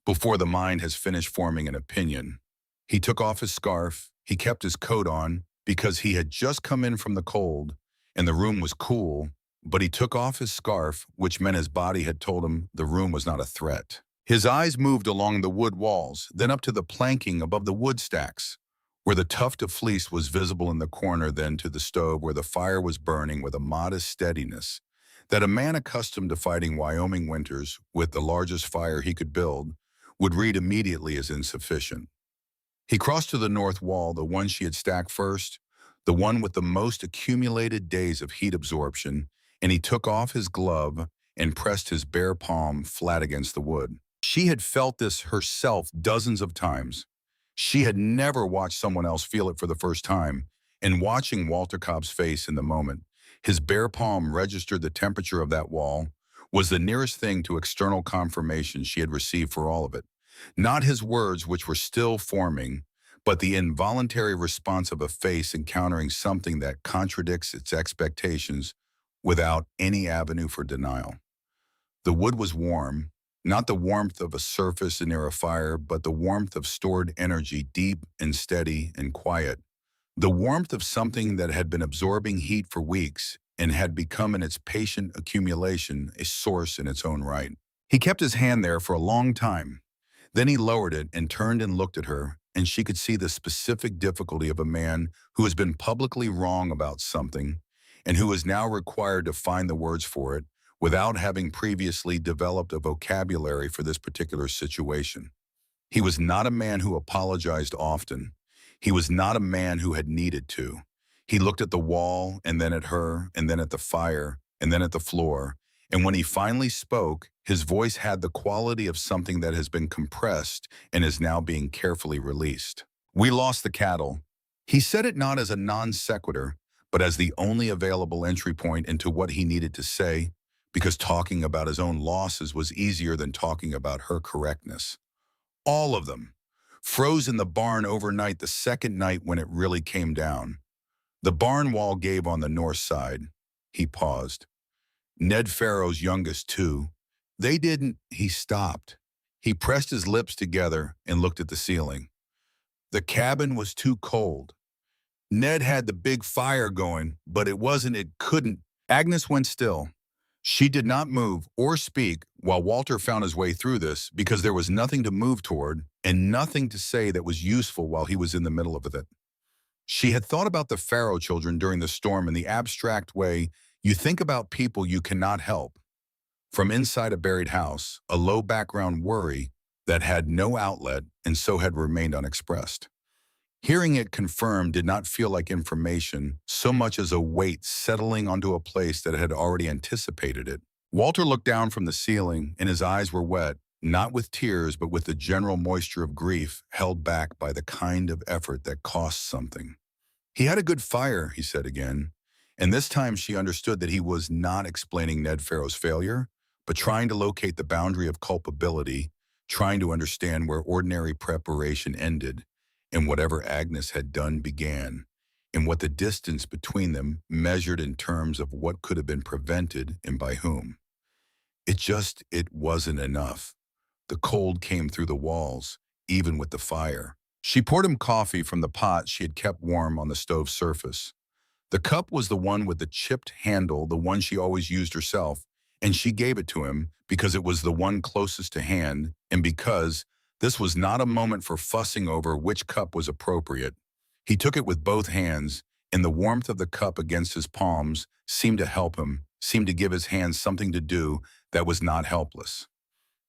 before the mind has finished forming an opinion. He took off his scarf. He kept his coat on because he had just come in from the cold and the room was cool, but he took off his scarf, which meant his body had told him the room was not a threat. His eyes moved along the wood walls, then up to the planking above the wood stacks, where the tuft of fleece was visible in the corner, then to the stove where the fire was burning with a modest steadiness that a man accustomed to fighting Wyoming winters with the largest fire he could build would read immediately as insufficient. He crossed to the north wall, the one she had stacked first, the one with the most accumulated days of heat absorption, and he took off his glove and pressed his bare palm flat against the wood. She had felt this herself dozens of times. She had never watched someone else feel it for the first time, and watching Walter Cobb's face in the moment, his bare palm registered the temperature of that wall, was the nearest thing to external confirmation she had received for all of it. Not his words, which were still forming, but the involuntary response of a face encountering something that contradicts its expectations without any avenue for denial. The wood was warm, not the warmth of a surface near a fire, but the warmth of stored energy, deep and steady and quiet, The warmth of something that had been absorbing heat for weeks and had become in its patient accumulation a source in its own right. He kept his hand there for a long time. Then he lowered it and turned and looked at her, and she could see the specific difficulty of a man who has been publicly wrong about something and who is now required to find the words for it without having previously developed a vocabulary for this particular situation. He was not a man who apologized often. He was not a man who had needed to. He looked at the wall and then at her and then at the fire and then at the floor. And when he finally spoke, his voice had the quality of something that has been compressed and is now being carefully released. We lost the cattle. He said it not as a non sequitur, but as the only available entry point into what he needed to say, because talking about his own losses was easier than talking about her correctness. All of them. Froze in the barn overnight the second night when it really came down. The barn wall gave on the north side. He paused. Ned Farrow's youngest, too. They didn't. He stopped. He pressed his lips together and looked at the ceiling. The cabin was too cold. Ned had the big fire going, but it couldn't. Agnes went still. She did not move or speak while Walter found his way through this because there was nothing to move toward and nothing to say that was useful while he was in the middle of it. She had thought about the Farrow children during the storm in the abstract way you think about people you cannot help. From inside a buried house, a low background worry that had no outlet and so had remained unexpressed. Hearing it confirmed did not feel like information so much as a weight settling onto a place that had already anticipated it. Walter looked down from the ceiling and his eyes were wet, not with tears but with the general moisture of grief held back by the kind of effort that costs something. He had a good fire, he said again, and this time she understood that he was not explaining Ned Farrow's failure, but trying to locate the boundary of culpability, trying to understand where ordinary preparation ended and whatever Agnes had done began, and what the distance between them measured in terms of what could have been prevented and by whom. It wasn't enough. The cold came through the walls, even with the fire. She poured him coffee from the pot she had kept warm on the stove surface. The cup was the one with the chipped handle, the one she always used herself, and she gave it to him because it was the one closest to hand and because this was not a moment for fussing over which cup was appropriate. He took it with both hands, and the warmth of the cup against his palms seemed to help him, seemed to give his hands something to do that was not helpless.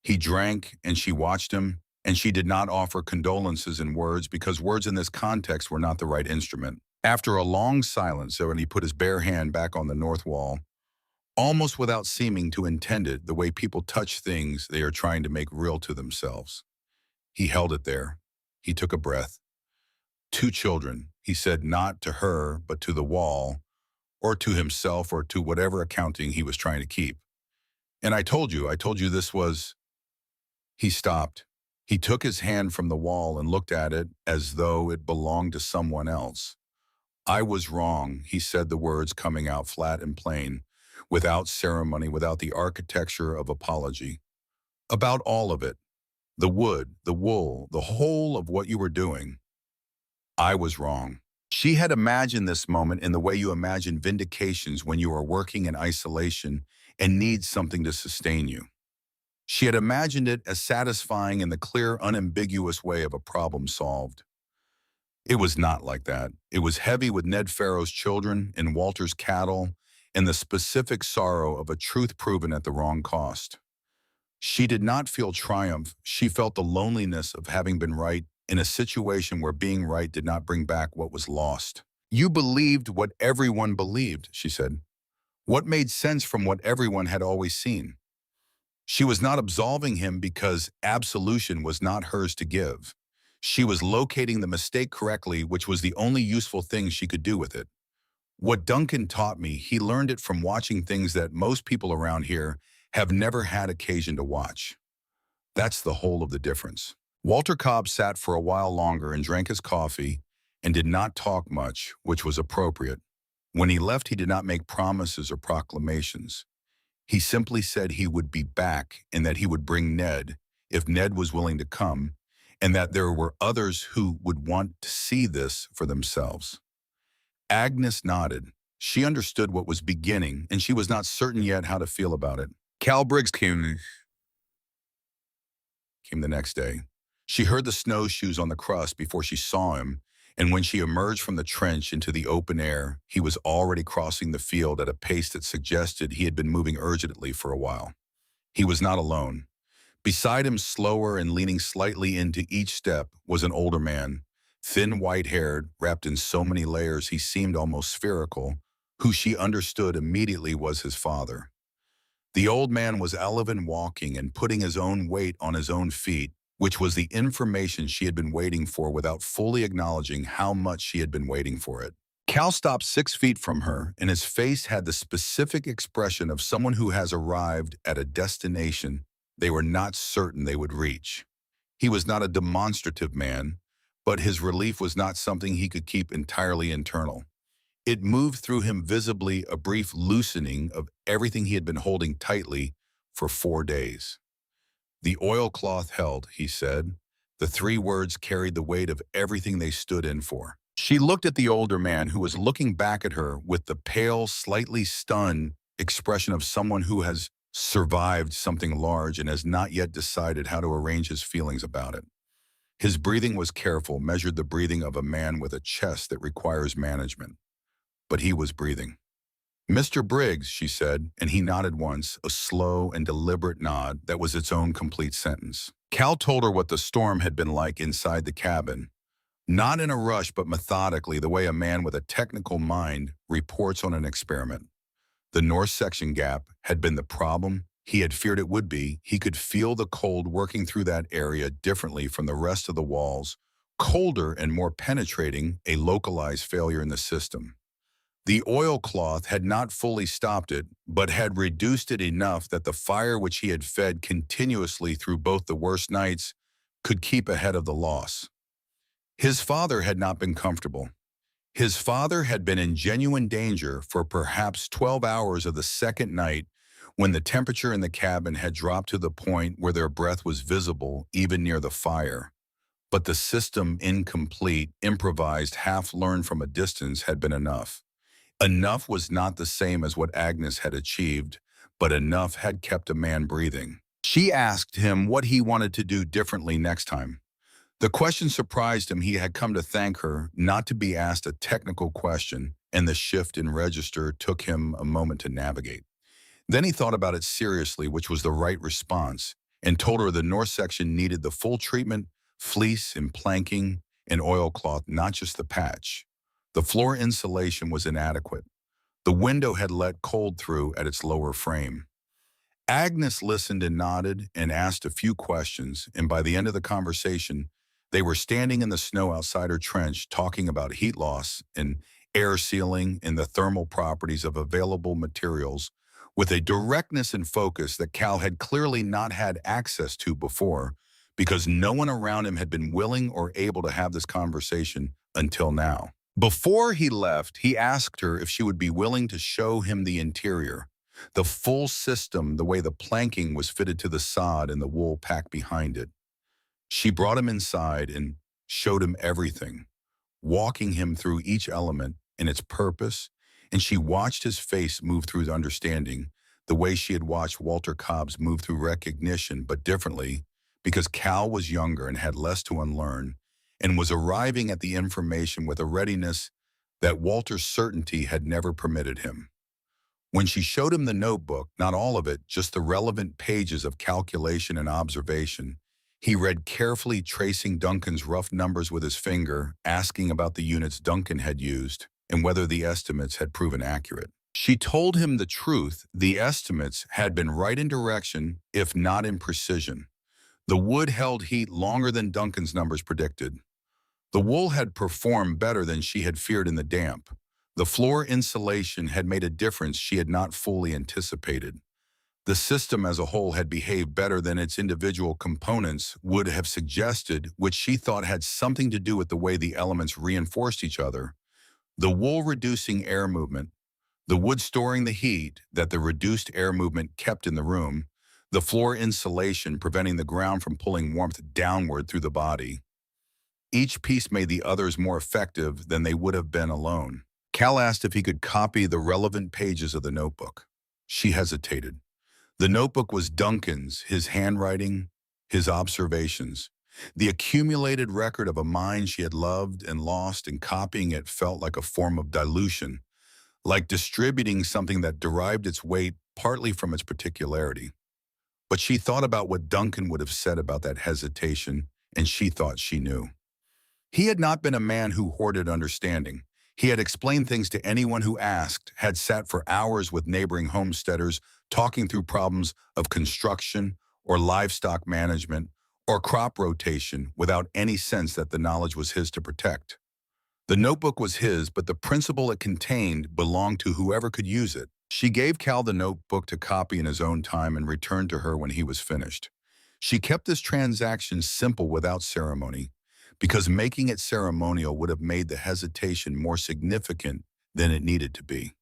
He drank, and she watched him, and she did not offer condolences in words because words in this context were not the right instrument. After a long silence, when he put his bare hand back on the north wall, almost without seeming to intend it, the way people touch things they are trying to make real to themselves. He held it there. He took a breath. 2 children, he said, not to her, but to the wall, or to himself, or to whatever accounting he was trying to keep. And I told you this was... He stopped. He took his hand from the wall and looked at it as though it belonged to someone else. I was wrong, he said, the words coming out flat and plain, without ceremony, without the architecture of apology. About all of it. The wood, the wool, the whole of what you were doing. I was wrong. She had imagined this moment in the way you imagine vindications when you are working in isolation and need something to sustain you. She had imagined it as satisfying in the clear, unambiguous way of a problem solved. It was not like that. It was heavy with Ned Farrow's children and Walter's cattle and the specific sorrow of a truth proven at the wrong cost. She did not feel triumph. She felt the loneliness of having been right in a situation where being right did not bring back what was lost. You believed what everyone believed, she said. What made sense from what everyone had always seen. She was not absolving him because absolution was not hers to give. She was locating the mistake correctly, which was the only useful thing she could do with it. What Duncan taught me, he learned it from watching things that most people around here have never had occasion to watch. That's the whole of the difference. Walter Cobb sat for a while longer and drank his coffee and did not talk much, which was appropriate. When he left, he did not make promises or proclamations. He simply said he would be back and that he would bring Ned, if Ned was willing to come, and that there were others who would want to see this for themselves. Agnes nodded. She understood what was beginning, and she was not certain yet how to feel about it. Cal Briggs came the next day. She heard the snowshoes on the crust before she saw him, and when she emerged from the trench into the open air, he was already crossing the field at a pace that suggested he had been moving urgently for a while. He was not alone. Beside him, slower and leaning slightly into each step, was an older man, thin white-haired, wrapped in so many layers he seemed almost spherical, who she understood immediately was his father. The old man was eleven walking and putting his own weight on his own feet, which was the information she had been waiting for without fully acknowledging how much she had been waiting for it. Cal stopped 6 feet from her, and his face had the specific expression of someone who has arrived at a destination they were not certain they would reach. He was not a demonstrative man, but his relief was not something he could keep entirely internal. It moved through him visibly, a brief loosening of everything he had been holding tightly for 4 days. The oilcloth held, he said. The 3 words carried the weight of everything they stood in for. She looked at the older man, who was looking back at her with the pale, slightly stunned expression of someone who has survived something large and has not yet decided how to arrange his feelings about it. His breathing was careful, measured the breathing of a man with a chest that requires management. But he was breathing. "Mr. Briggs," she said, and he nodded once, a slow and deliberate nod that was its own complete sentence. Cal told her what the storm had been like inside the cabin, not in a rush but methodically, the way a man with a technical mind reports on an experiment. The north section gap had been the problem he had feared it would be. He could feel the cold working through that area differently from the rest of the walls, colder and more penetrating, a localized failure in the system. The oilcloth had not fully stopped it, but had reduced it enough that the fire which he had fed continuously through both the worst nights could keep ahead of the loss. His father had not been comfortable. His father had been in genuine danger for perhaps 12 hours of the second night, when the temperature in the cabin had dropped to the point where their breath was visible even near the fire. But the system, incomplete, improvised, half-learned from a distance, had been enough. Enough was not the same as what Agnes had achieved, but enough had kept a man breathing. She asked him what he wanted to do differently next time. The question surprised him. He had come to thank her, not to be asked a technical question, and the shift in register took him a moment to navigate. Then he thought about it seriously, which was the right response, and told her the north section needed the full treatment, fleece and planking and oilcloth, not just the patch. The floor insulation was inadequate. The window had let cold through at its lower frame. Agnes listened and nodded and asked a few questions, and by the end of the conversation, they were standing in the snow outside her trench talking about heat loss and air sealing and the thermal properties of available materials with a directness and focus that Cal had clearly not had access to before, because no one around him had been willing or able to have this conversation until now. Before he left, he asked her if she would be willing to show him the interior, the full system, the way the planking was fitted to the sod and the wool packed behind it. She brought him inside and showed him everything, walking him through each element and its purpose, and she watched his face move through the understanding, the way she had watched Walter Cobb's move through recognition, but differently, because Cal was younger and had less to unlearn, and was arriving at the information with a readiness that Walter's certainty had never permitted him. When she showed him the notebook, not all of it, just the relevant pages of calculation and observation, he read carefully, tracing Duncan's rough numbers with his finger, asking about the units Duncan had used and whether the estimates had proven accurate. She told him the truth. The estimates had been right in direction, if not in precision. The wood held heat longer than Duncan's numbers predicted. The wool had performed better than she had feared in the damp. The floor insulation had made a difference she had not fully anticipated. The system as a whole had behaved better than its individual components would have suggested, which she thought had something to do with the way the elements reinforced each other. The wool reducing air movement, the wood storing the heat that the reduced air movement kept in the room, the floor insulation preventing the ground from pulling warmth downward through the body. Each piece made the others more effective than they would have been alone. Cal asked if he could copy the relevant pages of the notebook. She hesitated. The notebook was Duncan's, his handwriting, his observations, the accumulated record of a mind she had loved and lost, and copying it felt like a form of dilution, like distributing something that derived its weight partly from its particularity. But she thought about what Duncan would have said about that hesitation, and she thought she knew. He had not been a man who hoarded understanding. He had explained things to anyone who asked, had sat for hours with neighboring homesteaders, talking through problems of construction or livestock management or crop rotation without any sense that the knowledge was his to protect. The notebook was his, but the principle it contained belonged to whoever could use it. She gave Cal the notebook to copy in his own time and returned to her when he was finished. She kept this transaction simple without ceremony, because making it ceremonial would have made the hesitation more significant than it needed to be.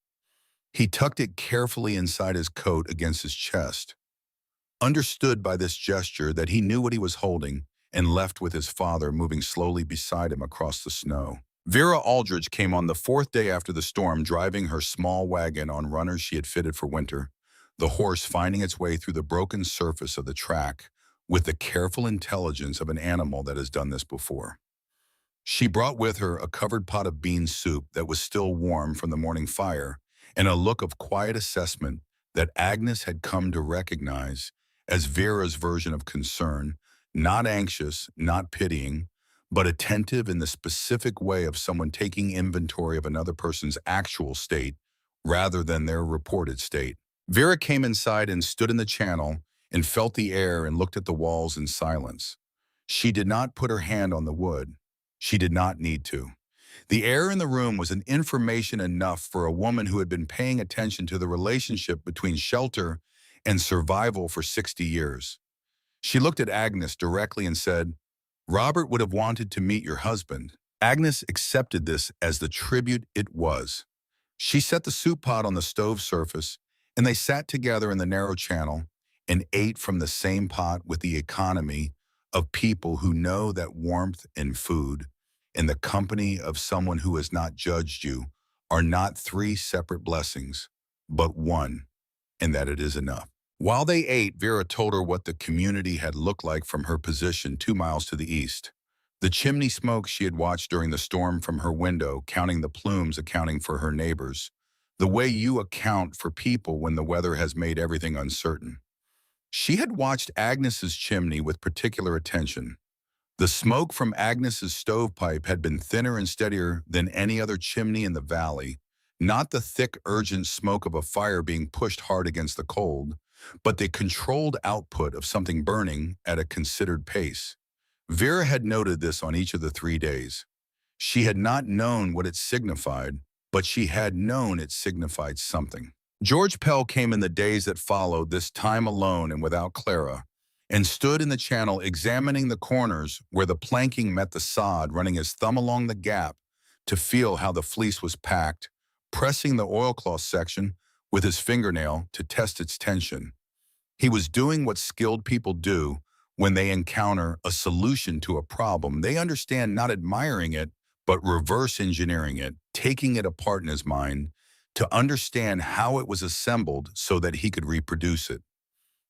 He tucked it carefully inside his coat against his chest, understood by this gesture that he knew what he was holding, and left with his father moving slowly beside him across the snow. Vera Aldridge came on the fourth day after the storm, driving her small wagon on runners she had fitted for winter, the horse finding its way through the broken surface of the track with the careful intelligence of an animal that has done this before. She brought with her a covered pot of bean soup that was still warm from the morning fire, and a look of quiet assessment that Agnes had come to recognize as Vera's version of concern, not anxious, not pitying, but attentive in the specific way of someone taking inventory of another person's actual state rather than their reported state. Vera came inside and stood in the channel and felt the air and looked at the walls in silence. She did not put her hand on the wood. She did not need to. The air in the room was an information enough for a woman who had been paying attention to the relationship between shelter and survival for 60 years. She looked at Agnes directly and said, "Robert would have wanted to meet your husband." Agnes accepted this as the tribute it was. She set the soup pot on the stove surface, and they sat together in the narrow channel and ate from the same pot with the economy of people who know that warmth and food and the company of someone who has not judged you are not three separate blessings, but one, and that it is enough. While they ate, Vera told her what the community had looked like from her position 2 miles to the east. The chimney smoke she had watched during the storm from her window, counting the plumes, accounting for her neighbors. The way you account for people when the weather has made everything uncertain. She had watched Agnes's chimney with particular attention. The smoke from Agnes's stovepipe had been thinner and steadier than any other chimney in the valley, not the thick, urgent smoke of a fire being pushed hard against the cold, but the controlled output of something burning at a considered pace. Vera had noted this on each of the 3 days. She had not known what it signified, but she had known it signified something. George Pell came in the days that followed, this time alone and without Clara, and stood in the channel examining the corners where the planking met the sod, running his thumb along the gap to feel how the fleece was packed, pressing the oilcloth section with his fingernail to test its tension. He was doing what skilled people do when they encounter a solution to a problem. They understand not admiring it, but reverse engineering it, taking it apart in his mind to understand how it was assembled so that he could reproduce it.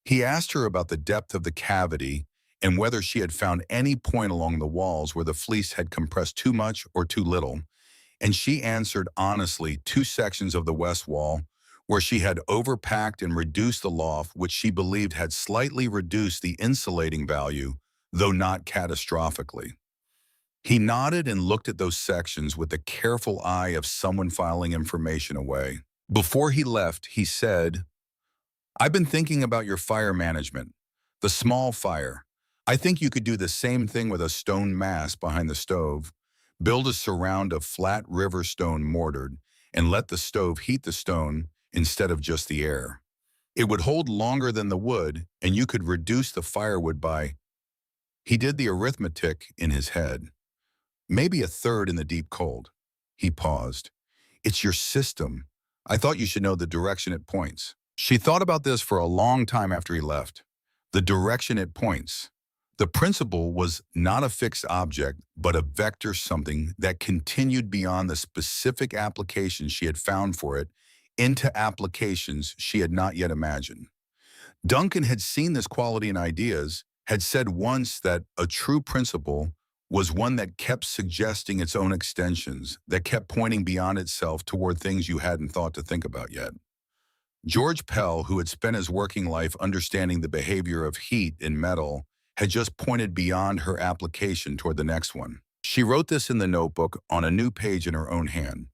He asked her about the depth of the cavity and whether she had found any point along the walls where the fleece had compressed too much or too little, and she answered honestly 2 sections of the west wall where she had overpacked and reduced the loft, which she believed had slightly reduced the insulating value, though not catastrophically. He nodded and looked at those sections with the careful eye of someone filing information away. Before he left, he said, "I've been thinking about your fire management, the small fire. I think you could do the same thing with a stone mass behind the stove. Build a surround of flat river stone mortared and let the stove heat the stone instead of just the air. It would hold longer than the wood, and you could reduce the firewood by—" He did the arithmetic in his head. "Maybe a third in the deep cold." He paused. "It's your system. I thought you should know the direction it points." She thought about this for a long time after he left. The direction it points. The principle was not a fixed object, but a vector, something that continued beyond the specific applications she had found for it into applications she had not yet imagined. Duncan had seen this quality in ideas, had said once that a true principle was one that kept suggesting its own extensions, that kept pointing beyond itself toward things you hadn't thought to think about yet. George Pell, who had spent his working life understanding the behavior of heat in metal, had just pointed beyond her application toward the next one. She wrote this in the notebook on a new page in her own hand.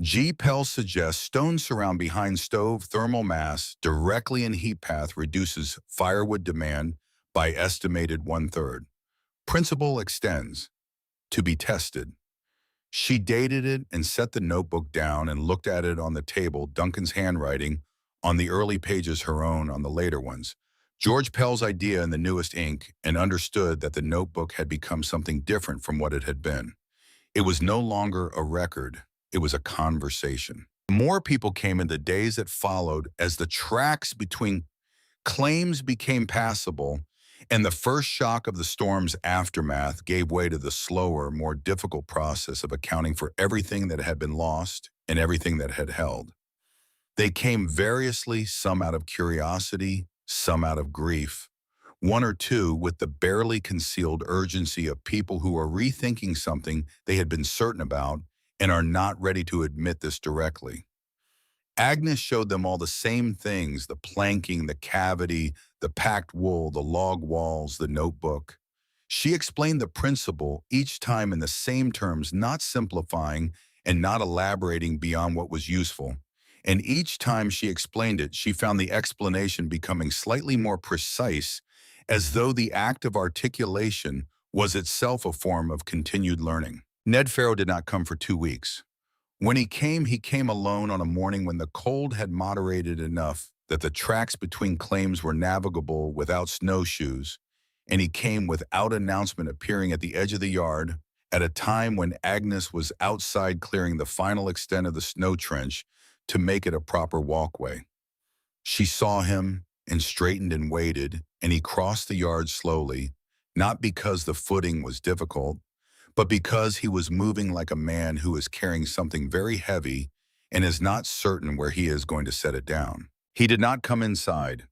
G. Pell suggests stone surround behind stove thermal mass directly in heat path reduces firewood demand by estimated 1/3. Principle extends. To be tested. She dated it and set the notebook down and looked at it on the table, Duncan's handwriting, on the early pages her own on the later ones. George Pell's idea in the newest ink, and understood that the notebook had become something different from what it had been. It was no longer a record, it was a conversation. More people came in the days that followed as the tracks between claims became passable, and the first shock of the storm's aftermath gave way to the slower, more difficult process of accounting for everything that had been lost and everything that had held. They came variously, some out of curiosity, some out of grief, one or two with the barely concealed urgency of people who are rethinking something they had been certain about and are not ready to admit this directly. Agnes showed them all the same things: the planking, the cavity, the packed wool, the log walls, the notebook. She explained the principle each time in the same terms, not simplifying and not elaborating beyond what was useful. And each time she explained it, she found the explanation becoming slightly more precise, as though the act of articulation was itself a form of continued learning. Ned Farrow did not come for 2 weeks. When he came alone on a morning when the cold had moderated enough that the tracks between claims were navigable without snowshoes, and he came without announcement, appearing at the edge of the yard at a time when Agnes was outside clearing the final extent of the snow trench to make it a proper walkway. She saw him and straightened and waited, and he crossed the yard slowly, not because the footing was difficult, but because he was moving like a man who is carrying something very heavy and is not certain where he is going to set it down. He did not come inside.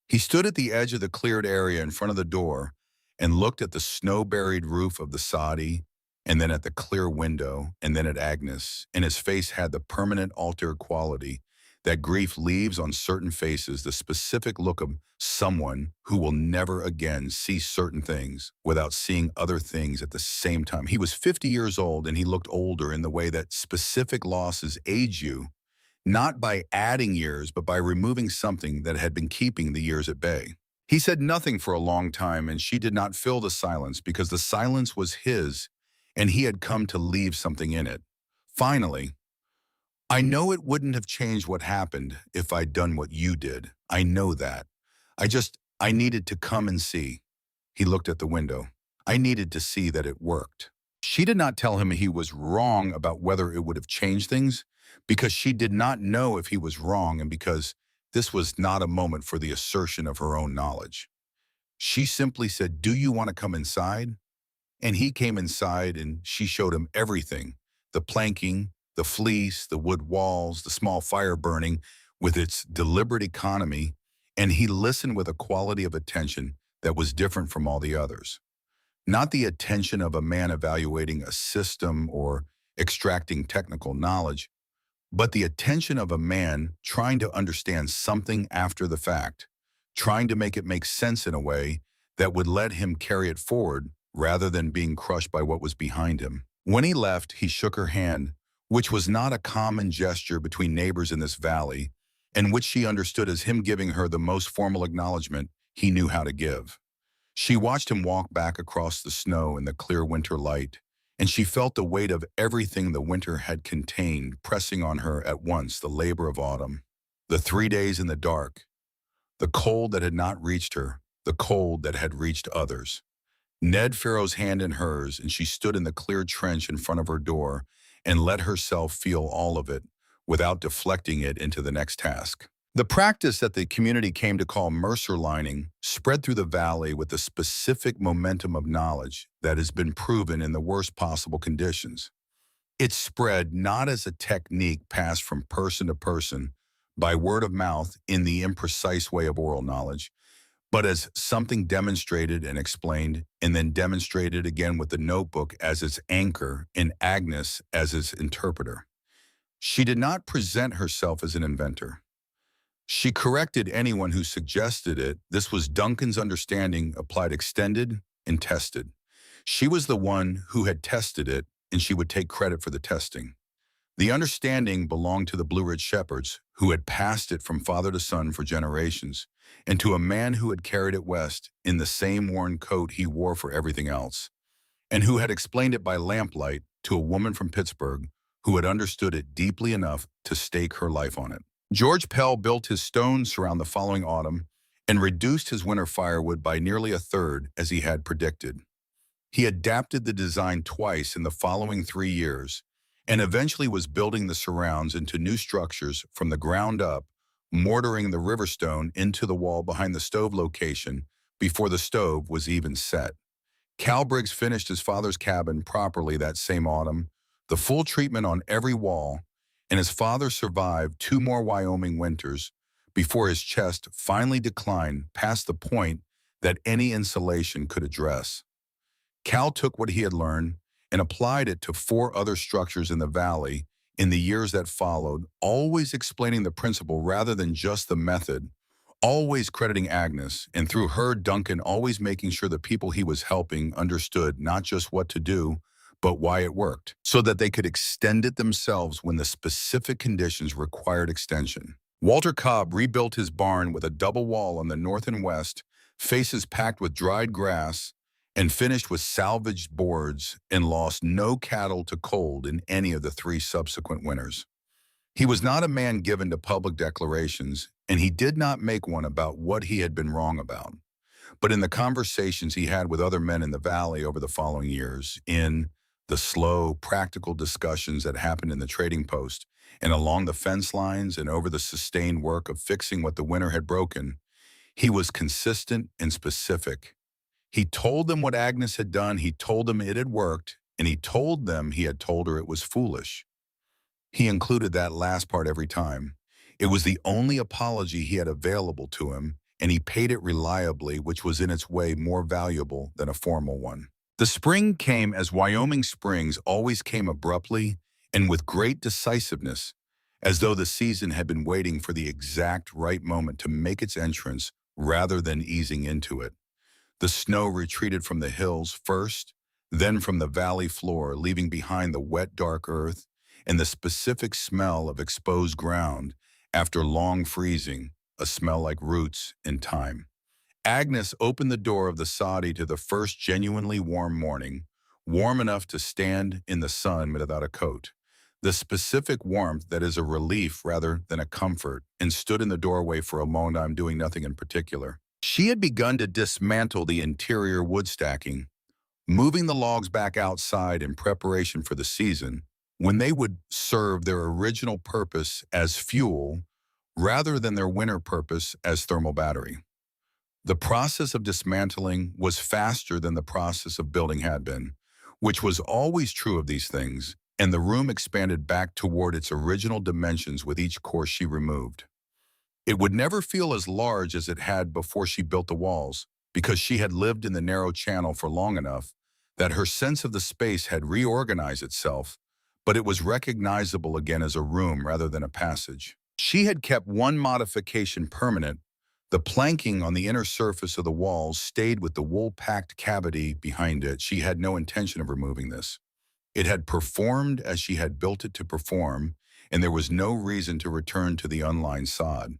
He stood at the edge of the cleared area in front of the door and looked at the snow-buried roof of the soddy, and then at the clear window, and then at Agnes, and his face had the permanent altered quality that grief leaves on certain faces, the specific look of someone who will never again see certain things without seeing other things at the same time. He was 50 years old, and he looked older in the way that specific losses age you, not by adding years, but by removing something that had been keeping the years at bay. He said nothing for a long time, and she did not fill the silence because the silence was his, and he had come to leave something in it. Finally, I know it wouldn't have changed what happened if I'd done what you did. I know that. I needed to come and see. He looked at the window. I needed to see that it worked. She did not tell him he was wrong about whether it would have changed things, because she did not know if he was wrong, and because this was not a moment for the assertion of her own knowledge. She simply said, "Do you want to come inside?" And he came inside, and she showed him everything: the planking, the fleece, the wood walls, the small fire burning with its deliberate economy, and he listened with a quality of attention that was different from all the others. Not the attention of a man evaluating a system or extracting technical knowledge, but the attention of a man trying to understand something after the fact, trying to make it make sense in a way that would let him carry it forward rather than being crushed by what was behind him. When he left, he shook her hand, which was not a common gesture between neighbors in this valley, and which she understood as him giving her the most formal acknowledgement he knew how to give. She watched him walk back across the snow in the clear winter light, and she felt the weight of everything the winter had contained pressing on her at once: the labor of autumn, the 3 days in the dark, the cold that had not reached her, the cold that had reached others. Ned Farrow's hand in hers, and she stood in the clear trench in front of her door and let herself feel all of it without deflecting it into the next task. The practice that the community came to call Mercer lining spread through the valley with the specific momentum of knowledge that has been proven in the worst possible conditions. It spread not as a technique passed from person to person by word of mouth in the imprecise way of oral knowledge, but as something demonstrated and explained, and then demonstrated again with the notebook as its anchor and Agnes as its interpreter. She did not present herself as an inventor. She corrected anyone who suggested it. This was Duncan's understanding applied extended and tested. She was the one who had tested it, and she would take credit for the testing. The understanding belonged to the Blue Ridge Shepherds, who had passed it from father to son for generations, and to a man who had carried it west in the same worn coat he wore for everything else, and who had explained it by lamplight to a woman from Pittsburgh who had understood it deeply enough to stake her life on it. George Pell built his stone surround the following autumn and reduced his winter firewood by nearly a third as he had predicted. He adapted the design twice in the following 3 years and eventually was building the surrounds into new structures from the ground up, mortaring the river stone into the wall behind the stove location before the stove was even set. Cal Briggs finished his father's cabin properly that same autumn, the full treatment on every wall, and his father survived 2 more Wyoming winters before his chest finally declined past the point that any insulation could address. Cal took what he had learned and applied it to 4 other structures in the valley in the years that followed, always explaining the principle rather than just the method, always crediting Agnes, and through her, Duncan, always making sure the people he was helping understood not just what to do, but why it worked, so that they could extend it themselves when the specific conditions required extension. Walter Cobb rebuilt his barn with a double wall on the north and west, faces packed with dried grass, and finished with salvaged boards, and lost no cattle to cold in any of the 3 subsequent winters. He was not a man given to public declarations, and he did not make one about what he had been wrong about. But in the conversations he had with other men in the valley over the following years, in the slow, practical discussions that happened in the trading post, and along the fence lines and over the sustained work of fixing what the winter had broken, he was consistent and specific. He told them what Agnes had done, he told them it had worked, and he told them he had told her it was foolish. He included that last part every time. It was the only apology he had available to him, and he paid it reliably, which was in its way more valuable than a formal one. The spring came as Wyoming springs always came abruptly and with great decisiveness, as though the season had been waiting for the exact right moment to make its entrance rather than easing into it. The snow retreated from the hills first, then from the valley floor, leaving behind the wet, dark earth and the specific smell of exposed ground after long freezing, a smell like roots in time. Agnes opened the door of the soddy to the first genuinely warm morning, warm enough to stand in the sun without a coat. The specific warmth that is a relief rather than a comfort, and stood in the doorway for a moment, doing nothing in particular. She had begun to dismantle the interior wood stacking, moving the logs back outside in preparation for the season, when they would serve their original purpose as fuel rather than their winter purpose as thermal battery. The process of dismantling was faster than the process of building had been, which was always true of these things, and the room expanded back toward its original dimensions with each course she removed. It would never feel as large as it had before she built the walls, because she had lived in the narrow channel for long enough that her sense of the space had reorganized itself, but it was recognizable again as a room rather than a passage. She had kept one modification permanent. The planking on the inner surface of the walls stayed with the wool-packed cavity behind it. She had no intention of removing this. It had performed as she had built it to perform, and there was no reason to return to the unlined sod.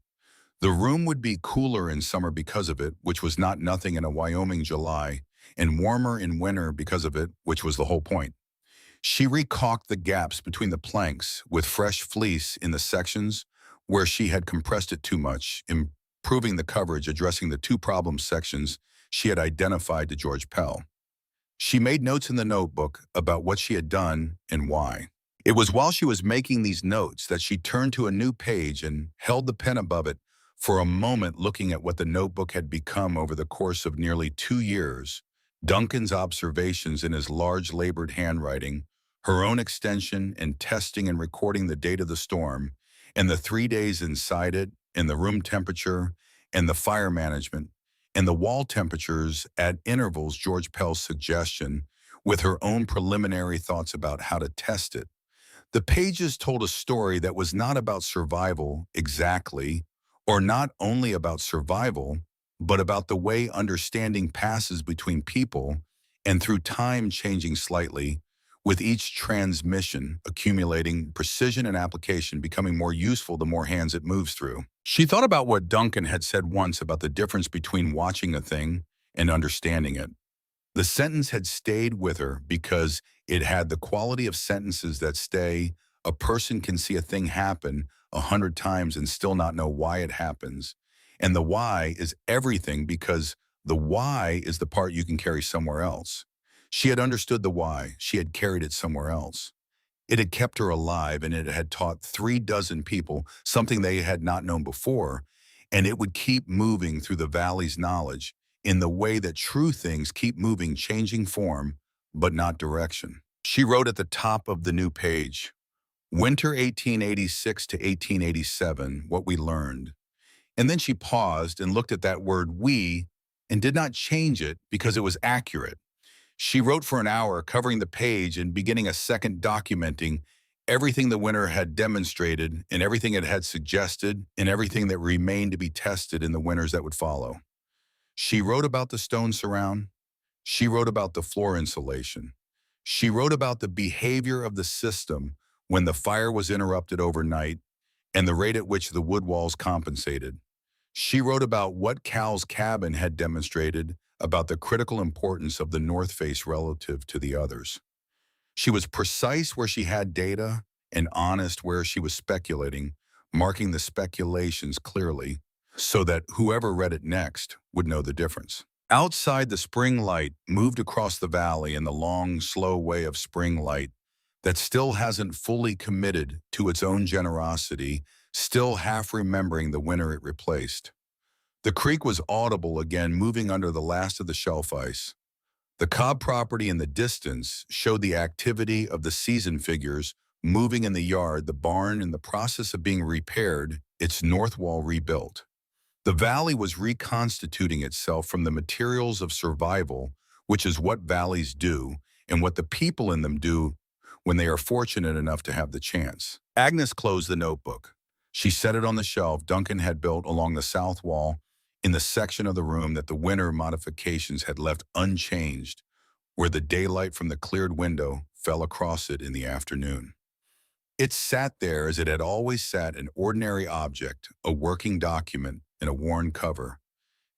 The room would be cooler in summer because of it, which was not nothing in a Wyoming July, and warmer in winter because of it, which was the whole point. She recaulked the gaps between the planks with fresh fleece in the sections where she had compressed it too much, improving the coverage, addressing the 2 problem sections she had identified to George Pell. She made notes in the notebook about what she had done and why. It was while she was making these notes that she turned to a new page and held the pen above it for a moment, looking at what the notebook had become over the course of nearly 2 years. Duncan's observations in his large labored handwriting, her own extension and testing and recording the date of the storm, and the 3 days inside it, and the room temperature, and the fire management, and the wall temperatures at intervals, George Pell's suggestion, with her own preliminary thoughts about how to test it. The pages told a story that was not about survival exactly, or not only about survival, but about the way understanding passes between people and through time changing slightly, with each transmission accumulating precision and application becoming more useful the more hands it moves through. She thought about what Duncan had said once about the difference between watching a thing and understanding it. The sentence had stayed with her because it had the quality of sentences that stay. A person can see a thing happen 100 times and still not know why it happens. And the why is everything, because the why is the part you can carry somewhere else. She had understood the why. She had carried it somewhere else. It had kept her alive, and it had taught 3 dozen people something they had not known before, and it would keep moving through the valley's knowledge in the way that true things keep moving, changing form, but not direction. She wrote at the top of the new page, "Winter 1886 to 1887, what we learned." And then she paused and looked at that word "we" and did not change it because it was accurate. She wrote for an hour, covering the page and beginning a second, documenting everything the winter had demonstrated and everything it had suggested and everything that remained to be tested in the winters that would follow. She wrote about the stone surround. She wrote about the floor insulation. She wrote about the behavior of the system when the fire was interrupted overnight and the rate at which the wood walls compensated. She wrote about what Cal's cabin had demonstrated about the critical importance of the north face relative to the others. She was precise where she had data and honest where she was speculating, marking the speculations clearly so that whoever read it next would know the difference. Outside, the spring light moved across the valley in the long, slow way of spring light that still hasn't fully committed to its own generosity, still half remembering the winter it replaced. The creek was audible again, moving under the last of the shelf ice. The Cobb property in the distance showed the activity of the season figures moving in the yard, the barn in the process of being repaired, its north wall rebuilt. The valley was reconstituting itself from the materials of survival, which is what valleys do and what the people in them do when they are fortunate enough to have the chance. Agnes closed the notebook. She set it on the shelf Duncan had built along the south wall in the section of the room that the winter modifications had left unchanged, where the daylight from the cleared window fell across it in the afternoon. It sat there as it had always sat, an ordinary object, a working document in a worn cover,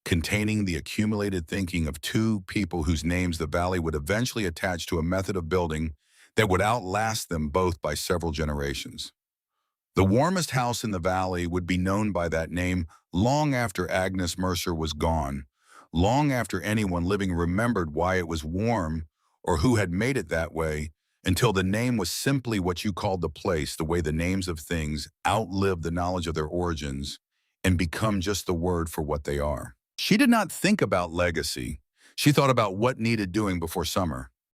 containing the accumulated thinking of 2 people whose names the valley would eventually attach to a method of building that would outlast them both by several generations. The warmest house in the valley would be known by that name long after Agnes Mercer was gone, long after anyone living remembered why it was warm or who had made it that way, until the name was simply what you called the place, the way the names of things outlive the knowledge of their origins and become just the word for what they are. She did not think about legacy. She thought about what needed doing before summer.